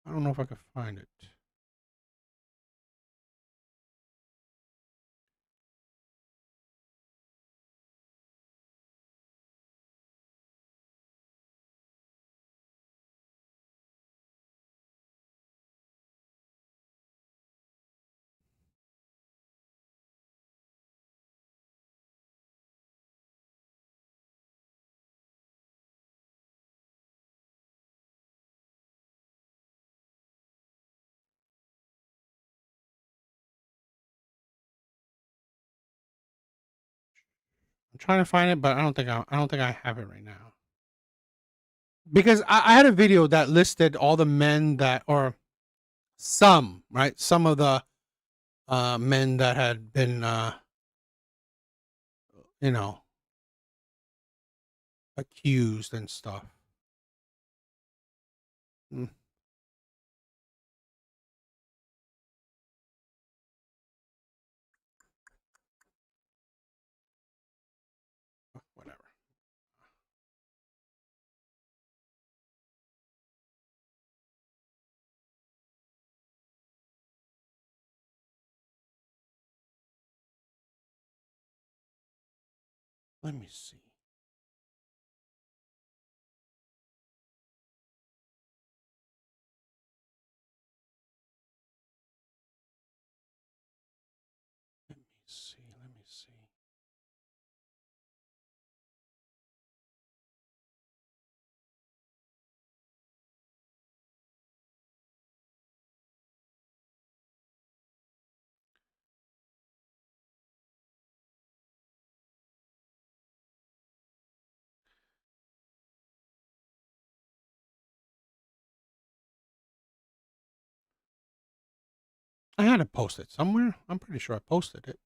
I don't know if I can find it. I'm trying to find it, but I don't think I have it right now. Because I had a video that listed all the men that, or some, right? Some of the men that had been, you know, accused and stuff. Mm. Whatever. Let me see. Let me see. Let me see. I had to post it somewhere. I'm pretty sure I posted it.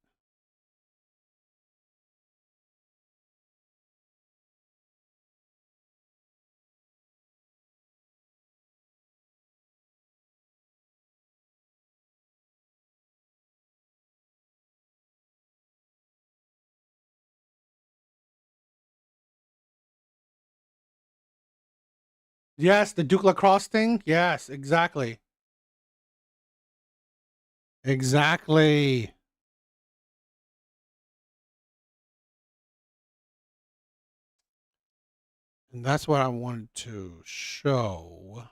Yes, the Duke Lacrosse thing. Yes, exactly. Exactly. And that's what I wanted to show.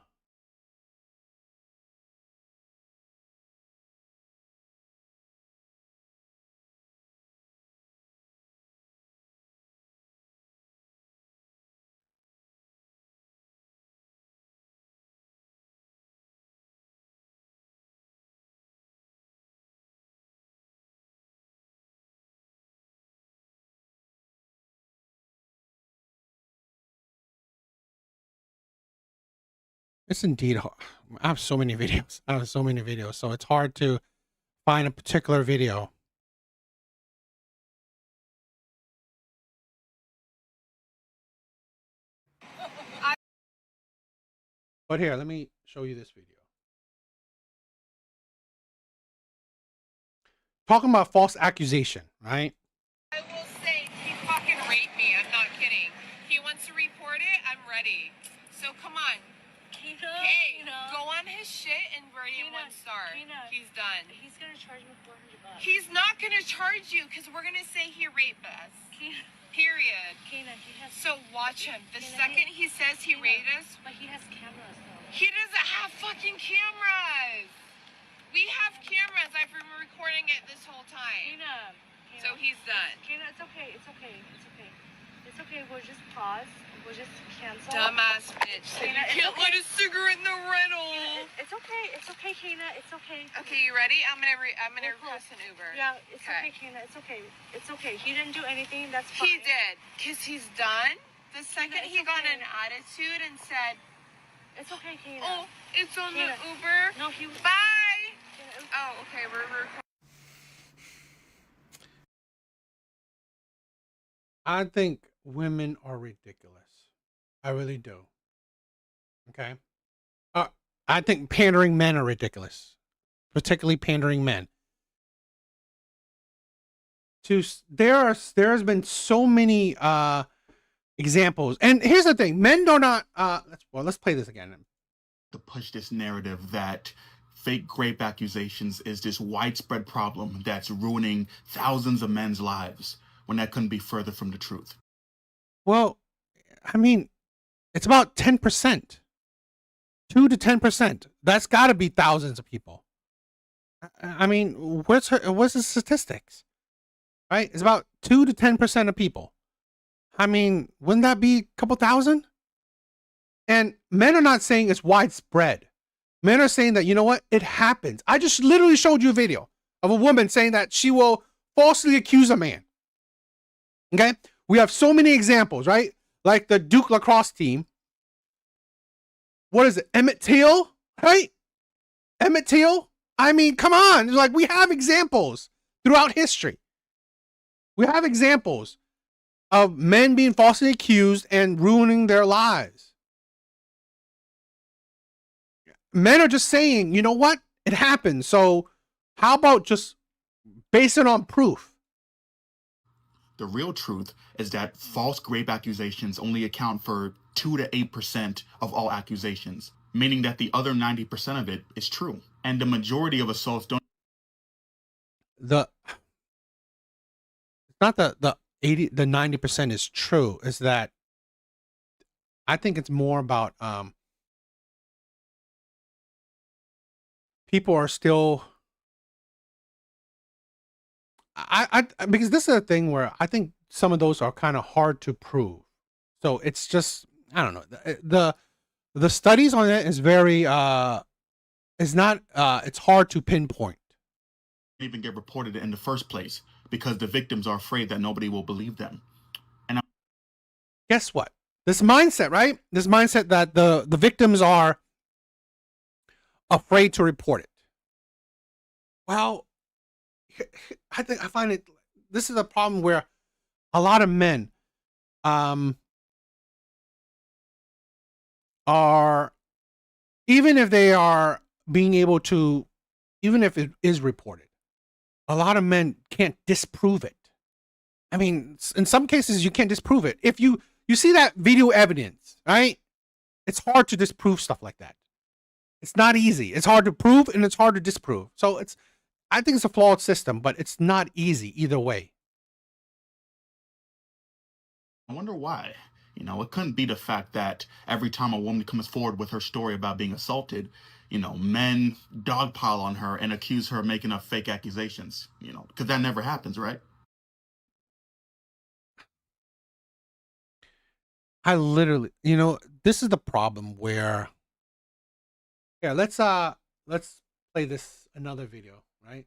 It's indeed hard. I have so many videos. I have so many videos, so it's hard to find a particular video. But here, let me show you this video. Talking about false accusation, right? I will say he fucking raped me. I'm not kidding. He wants to report it. I'm ready. So come on. Hey, go on his shit and rate him 1 star. He's done. He's gonna charge me $400. He's not gonna charge you because we're gonna say he raped us. Period. So watch him. The second he says he raped us, But he has cameras though. he doesn't have fucking cameras. We have cameras. I've been recording it this whole time. So he's done. Kina, it's okay. It's okay. It's okay. It's okay. We'll just pause. We'll just cancel. Dumbass bitch. Said Kina, you can't it's let okay. a cigarette in the rental. It's okay. It's okay, Kina. It's okay. Okay, you ready? I'm gonna We'll request an Uber. Yeah, it's okay, Kina. It's okay. It's okay. He didn't do anything. That's fine. He did, cause he's done. The second it's he got okay. an attitude and said, It's okay, Kina. "Oh, it's on Kina. the Uber." No, he. Bye. Kina, Oh, okay, we're recording. I think women are ridiculous. I really do. Okay. I think pandering men are ridiculous, particularly pandering men. There has been so many examples, and here's the thing: men do not. Let's play this again. To push this narrative that fake rape accusations is this widespread problem that's ruining thousands of men's lives, when that couldn't be further from the truth. Well, I mean, it's about 10%, 2 to 10%. That's got to be thousands of people. I mean, what's the statistics? Right? It's about 2 to 10% of people. I mean, wouldn't that be a couple thousand? And men are not saying it's widespread. Men are saying that, you know what? It happens. I just literally showed you a video of a woman saying that she will falsely accuse a man. Okay? We have so many examples, right? Like the Duke Lacrosse team. What is it? Emmett Till, right? Emmett Till. I mean, come on. Like, we have examples throughout history. We have examples of men being falsely accused and ruining their lives. Men are just saying, you know what? It happened. So how about just base it on proof? The real truth is that false rape accusations only account for 2 to 8% of all accusations, meaning that the other 90% of it is true. And the majority of assaults don't. It's not the 90% is true. Is that I think it's more about people are still I because this is a thing where I think some of those are kind of hard to prove. So it's just, I don't know. The studies on it is very it's not it's hard to pinpoint. Even get reported in the first place because the victims are afraid that nobody will believe them. And guess what? This mindset, right? This mindset that the victims are afraid to report it. Well, I find it, this is a problem where a lot of men are, even if they are being able to, even if it is reported, a lot of men can't disprove it. I mean, in some cases you can't disprove it. If you see that video evidence, right? It's hard to disprove stuff like that. It's not easy. It's hard to prove and it's hard to disprove. So I think it's a flawed system, but it's not easy either way. I wonder why. You know, it couldn't be the fact that every time a woman comes forward with her story about being assaulted, you know, men dogpile on her and accuse her of making up fake accusations, you know, because that never happens, right? I literally, you know, this is the problem where, yeah, let's play this another video, right?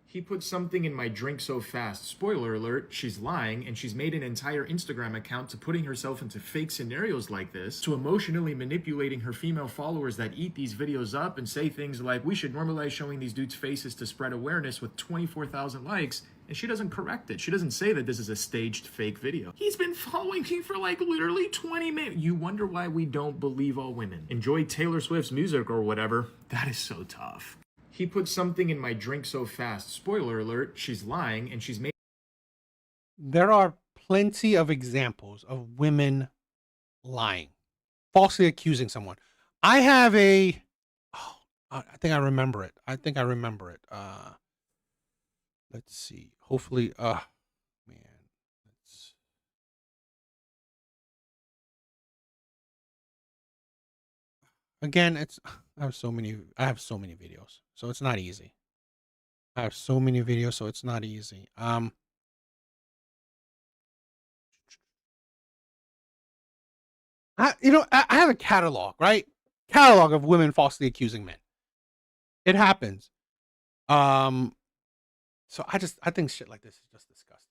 He put something in my drink so fast. Spoiler alert, she's lying, and she's made an entire Instagram account to putting herself into fake scenarios like this, to emotionally manipulating her female followers that eat these videos up and say things like, we should normalize showing these dudes' faces to spread awareness with 24,000 likes, and she doesn't correct it. She doesn't say that this is a staged fake video. He's been following me for like literally 20 minutes. You wonder why we don't believe all women. Enjoy Taylor Swift's music or whatever. That is so tough. He put something in my drink so fast. Spoiler alert, she's lying and she's made. There are plenty of examples of women lying, falsely accusing someone. I have I think I remember it. Let's see. Hopefully, man. Again, I have so many videos, so it's not easy. I have so many videos, so it's not easy. I have a catalog, right? Catalog of women falsely accusing men. It happens. So I think shit like this is just disgusting.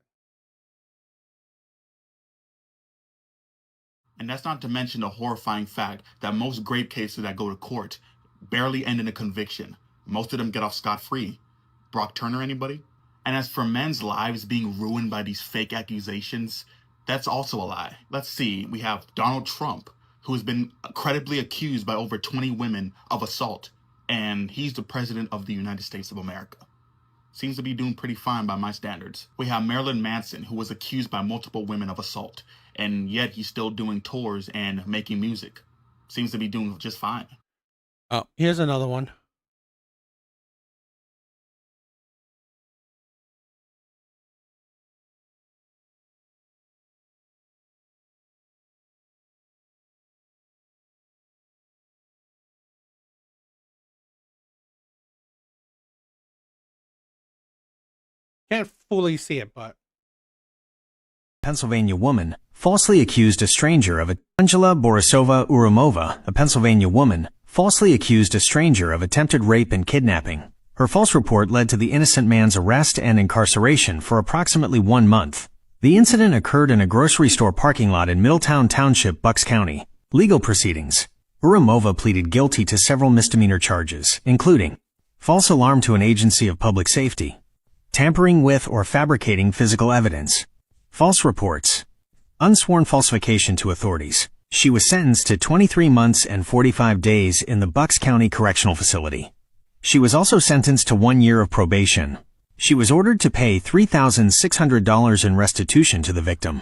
And that's not to mention the horrifying fact that most rape cases that go to court barely end in a conviction. Most of them get off scot-free. Brock Turner, anybody? And as for men's lives being ruined by these fake accusations, that's also a lie. Let's see, we have Donald Trump, who has been credibly accused by over 20 women of assault, and he's the president of the United States of America. Seems to be doing pretty fine by my standards. We have Marilyn Manson, who was accused by multiple women of assault, and yet he's still doing tours and making music. Seems to be doing just fine. Oh, here's another one. Can't fully see it, but Pennsylvania woman falsely accused a stranger of Angela Borisova Urumova, a Pennsylvania woman, falsely accused a stranger of attempted rape and kidnapping. Her false report led to the innocent man's arrest and incarceration for approximately 1 month. The incident occurred in a grocery store parking lot in Middletown Township, Bucks County. Legal proceedings. Urumova pleaded guilty to several misdemeanor charges, including false alarm to an agency of public safety, tampering with or fabricating physical evidence, false reports, unsworn falsification to authorities. She was sentenced to 23 months and 45 days in the Bucks County Correctional Facility. She was also sentenced to 1 year of probation. She was ordered to pay $3,600 in restitution to the victim.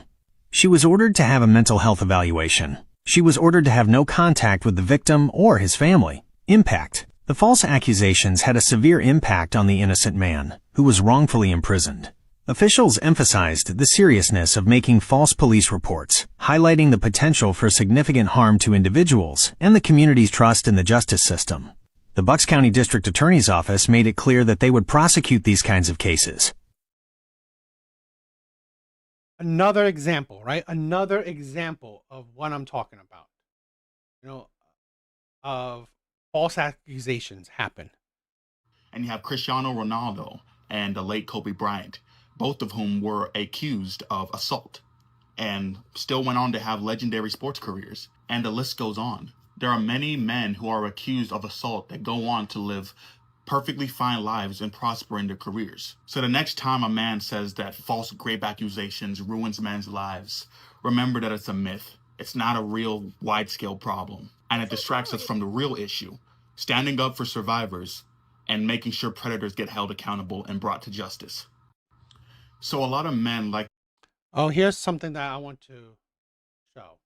She was ordered to have a mental health evaluation. She was ordered to have no contact with the victim or his family. Impact. The false accusations had a severe impact on the innocent man, who was wrongfully imprisoned. Officials emphasized the seriousness of making false police reports, highlighting the potential for significant harm to individuals and the community's trust in the justice system. The Bucks County District Attorney's Office made it clear that they would prosecute these kinds of cases. another example, right? Another example of what I'm talking about. You know, of false accusations happen. And you have Cristiano Ronaldo and the late Kobe Bryant, both of whom were accused of assault and still went on to have legendary sports careers. And the list goes on. There are many men who are accused of assault that go on to live perfectly fine lives and prosper in their careers. So the next time a man says that false rape accusations ruins men's lives, remember that it's a myth. It's not a real wide-scale problem. And it distracts us from the real issue, standing up for survivors and making sure predators get held accountable and brought to justice. So a lot of men like. Oh, here's something that I want to show.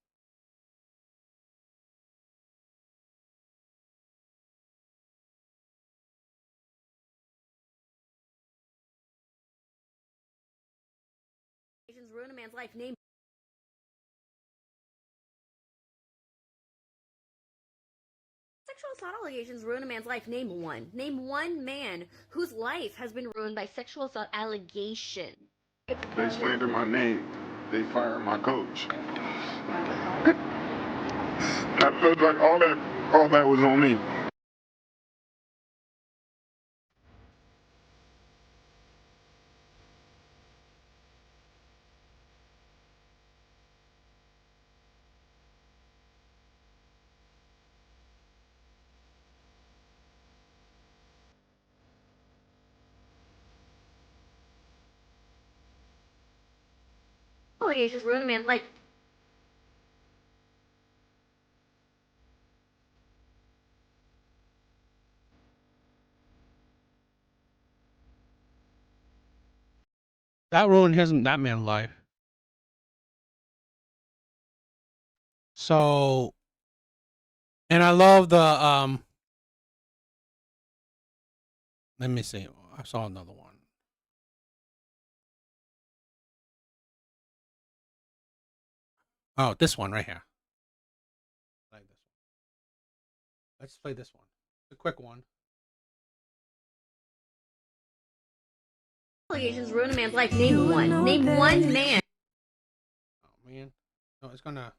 Ruin a man's life. Name sexual assault allegations ruin a man's life. Name one. Name one man whose life has been ruined by sexual assault allegation. They slander my name. They fire my coach. I felt like all that was on me. Allegations ruin a man's life. That ruined that man's life. So, and I love the let me see. I saw another one. Oh, this one right here. Like this one. Let's play this one. It's a quick one. Allegations ruin a man's life. Name one. Name one man. Oh man. No, it's gonna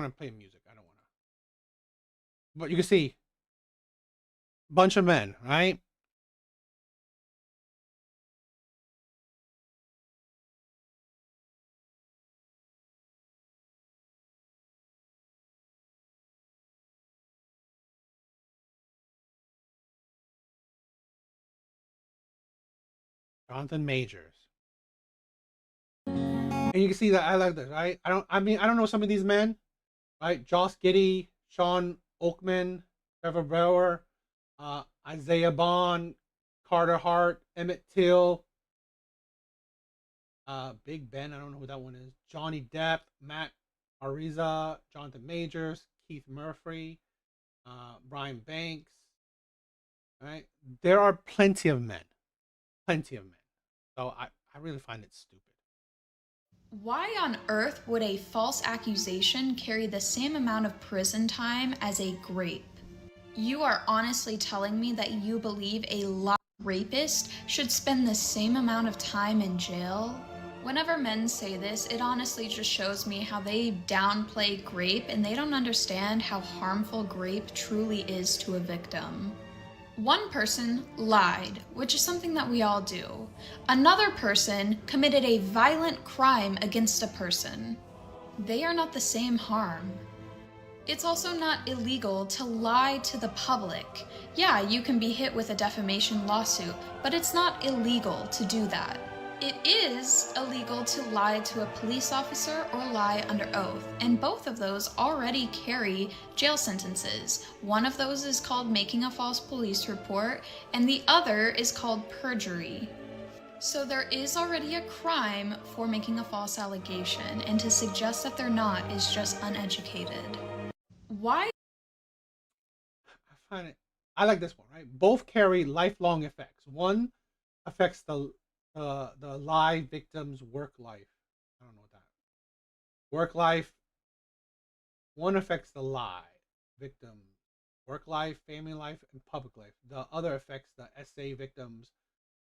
play music. I don't wanna. But you can see bunch of men, right? Jonathan Majors. And you can see that I like this, right? I don't know some of these men, right? Josh Giddey, Sean Oakman, Trevor Bauer, Isaiah Bond, Carter Hart, Emmett Till, Big Ben, I don't know who that one is, Johnny Depp, Matt Ariza, Jonathan Majors, Keith Murphy, Brian Banks, right? There are plenty of men. So I really find it stupid. Why on earth would a false accusation carry the same amount of prison time as a grape? You are honestly telling me that you believe a live rapist should spend the same amount of time in jail? Whenever men say this, it honestly just shows me how they downplay grape and they don't understand how harmful grape truly is to a victim. One person lied, which is something that we all do. Another person committed a violent crime against a person. They are not the same harm. It's also not illegal to lie to the public. Yeah, you can be hit with a defamation lawsuit, but it's not illegal to do that. It is illegal to lie to a police officer or lie under oath, and both of those already carry jail sentences. One of those is called making a false police report, and the other is called perjury. So there is already a crime for making a false allegation, and to suggest that they're not is just uneducated. Why? I like this one, right? Both carry lifelong effects. One affects the lie victim's work life. I don't know what that. Work life. One affects the lie victim work life, family life, and public life. The other affects the SA victim's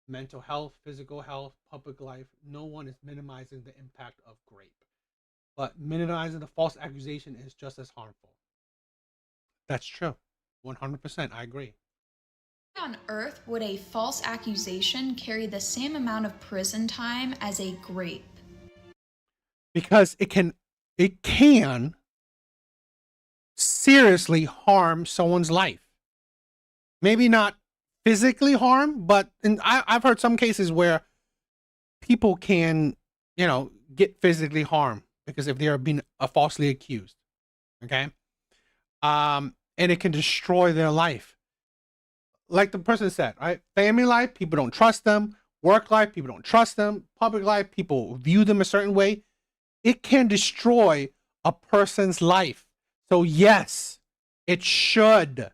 mental health, physical health, public life. No one is minimizing the impact of grape, but minimizing the false accusation is just as harmful. That's true. 100%. I agree. Why on earth would a false accusation carry the same amount of prison time as a grape? Because it can seriously harm someone's life. Maybe not physically harm, but I've heard some cases where people can, get physically harmed because if they are being falsely accused. Okay. And it can destroy their life. like the person said, right? Family life, people don't trust them. Work life, people don't trust them. Public life, people view them a certain way. It can destroy a person's life. So yes, it should.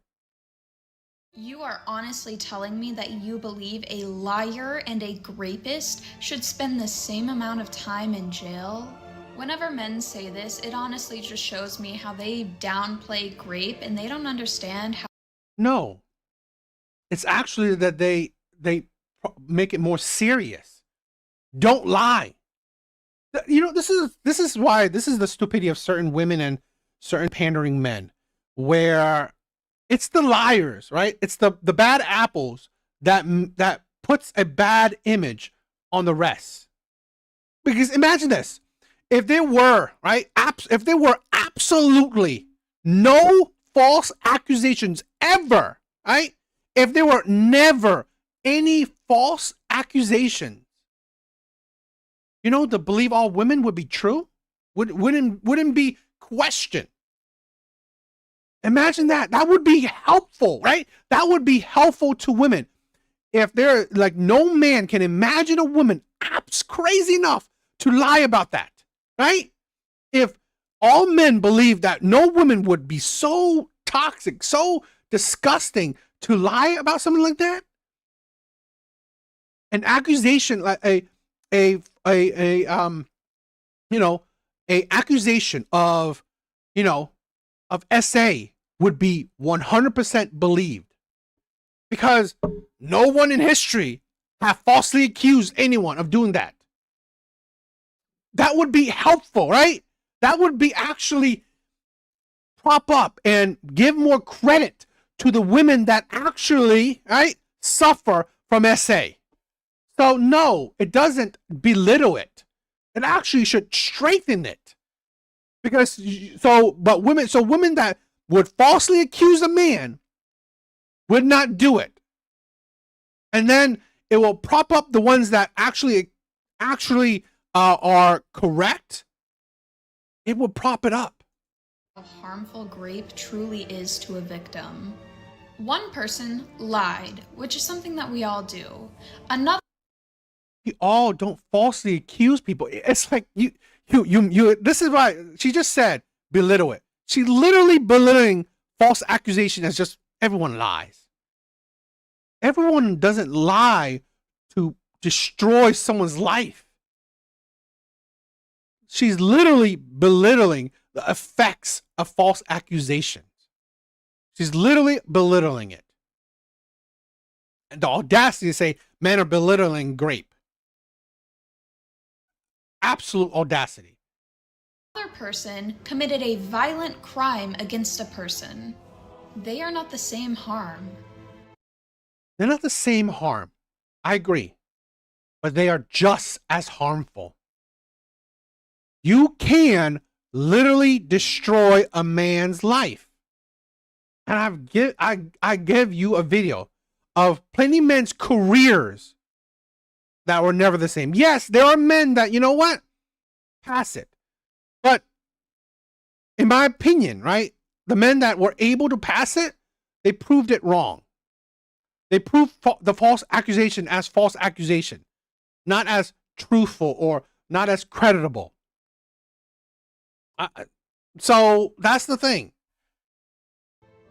You are honestly telling me that you believe a liar and a rapist should spend the same amount of time in jail? Whenever men say this, it honestly just shows me how they downplay grape and they don't understand how. No. It's actually that they make it more serious. Don't lie. You know, this is why this is the stupidity of certain women and certain pandering men, where it's the liars, right? It's the bad apples that puts a bad image on the rest. Because imagine this. If there were, right? If there were absolutely no false accusations ever, right? If there were never any false accusations, you know, to believe all women would be true, wouldn't be questioned. Imagine that. That would be helpful, right? That would be helpful to women. If they're like, no man can imagine a woman crazy enough to lie about that, right? If all men believe that, no woman would be so toxic, so disgusting to lie about something like that. An accusation, like a accusation of, of SA would be 100% believed, because no one in history have falsely accused anyone of doing that. That would be helpful, right? That would be actually prop up and give more credit to the women that actually, right, suffer from SA. So no, it doesn't belittle it. It actually should strengthen it. Because women that would falsely accuse a man would not do it. And then it will prop up the ones that actually are correct. It will prop it up. How harmful grape truly is to a victim. One person lied, which is something that we all do. Another. We all don't falsely accuse people. It's like you. This is why she just said belittle it. She literally belittling false accusation as just everyone lies. Everyone doesn't lie to destroy someone's life. She's literally belittling the effects of false accusations. She's literally belittling it. And the audacity to say men are belittling grape. Absolute audacity. Another person committed a violent crime against a person. They are not the same harm. They're not the same harm. I agree. But they are just as harmful. You can literally destroy a man's life. And I give you a video of plenty men's careers that were never the same. Yes, there are men that, you know what? Pass it. But in my opinion, right? The men that were able to pass it, they proved it wrong. They proved the false accusation as false accusation, not as truthful or not as creditable. So that's the thing.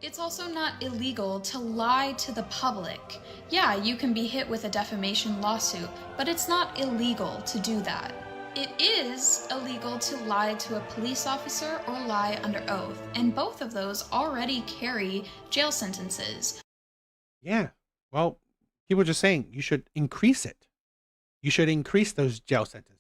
It's also not illegal to lie to the public. Yeah, you can be hit with a defamation lawsuit, but it's not illegal to do that. It is illegal to lie to a police officer or lie under oath, and both of those already carry jail sentences. Yeah, well, people are just saying you should increase it. You should increase those jail sentences.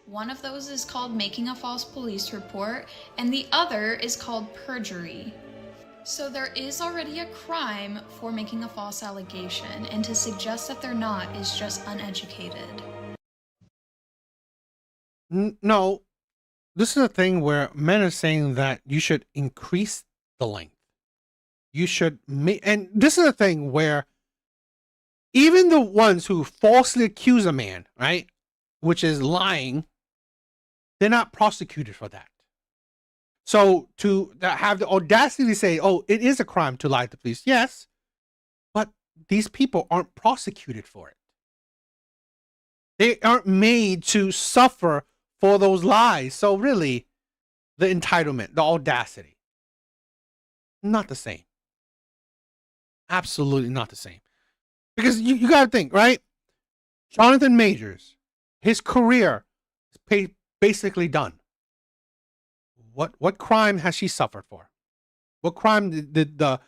One of those is called making a false police report, and the other is called perjury. So there is already a crime for making a false allegation, and to suggest that they're not is just uneducated. No, this is a thing where men are saying that you should increase the length. You should and this is a thing where even the ones who falsely accuse a man, right, which is lying, they're not prosecuted for that. So to have the audacity to say, oh, it is a crime to lie to police. Yes, but these people aren't prosecuted for it. They aren't made to suffer for those lies. So really, the entitlement, the audacity, not the same. Absolutely not the same. Because you got to think, right? Jonathan Majors, his career is basically done. What crime has she suffered for? What crime did that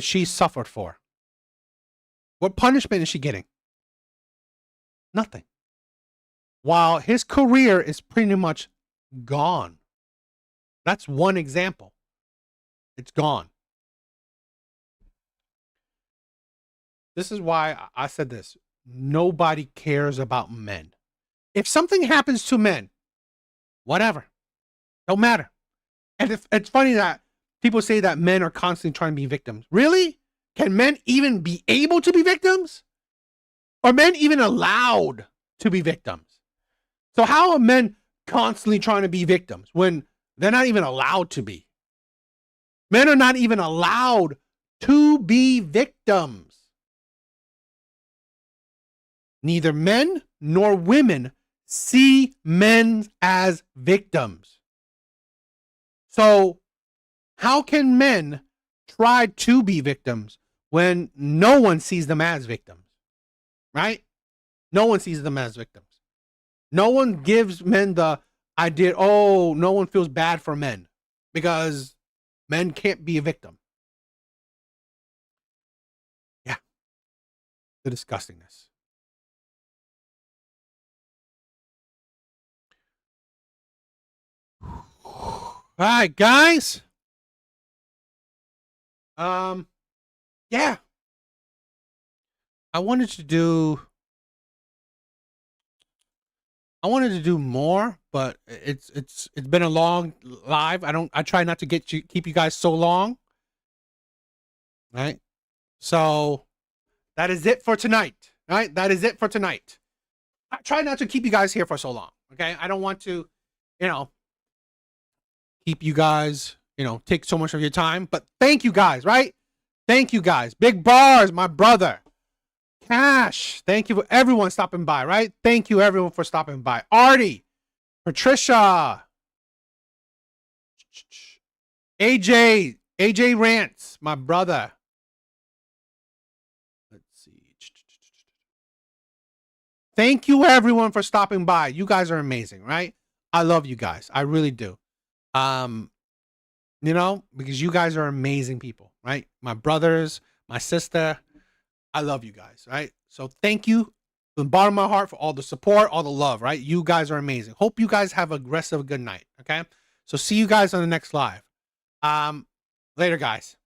she suffered for? What punishment is she getting? Nothing. While his career is pretty much gone. That's one example. It's gone. This is why I said this. Nobody cares about men. If something happens to men, whatever. Don't matter. And if, it's funny that people say that men are constantly trying to be victims. Really? Can men even be able to be victims? Are men even allowed to be victims? So how are men constantly trying to be victims when they're not even allowed to be? Men are not even allowed to be victims. Neither men nor women see men as victims. So how can men try to be victims when no one sees them as victims? Right? No one sees them as victims. No one gives men the idea, oh, no one feels bad for men because men can't be a victim. Yeah. The disgustingness. All right, guys. Yeah. I wanted to do more, but it's been a long live. I try not to keep you guys so long. Right? So that is it for tonight. Right? That is it for tonight. I try not to keep you guys here for so long. Okay? I don't want to, keep you guys, take so much of your time. But thank you guys, right? Thank you guys. Big Bars, my brother. Cash, thank you for everyone stopping by, right? Thank you everyone for stopping by. Artie, Patricia, AJ Rants, my brother. Let's see. Thank you everyone for stopping by. You guys are amazing, right? I love you guys. I really do. Because you guys are amazing people, right? My brothers, my sister. I love you guys, right? So thank you from the bottom of my heart for all the support, all the love, right? You guys are amazing. Hope you guys have a rest of a good night, okay? So see you guys on the next live. Later, guys.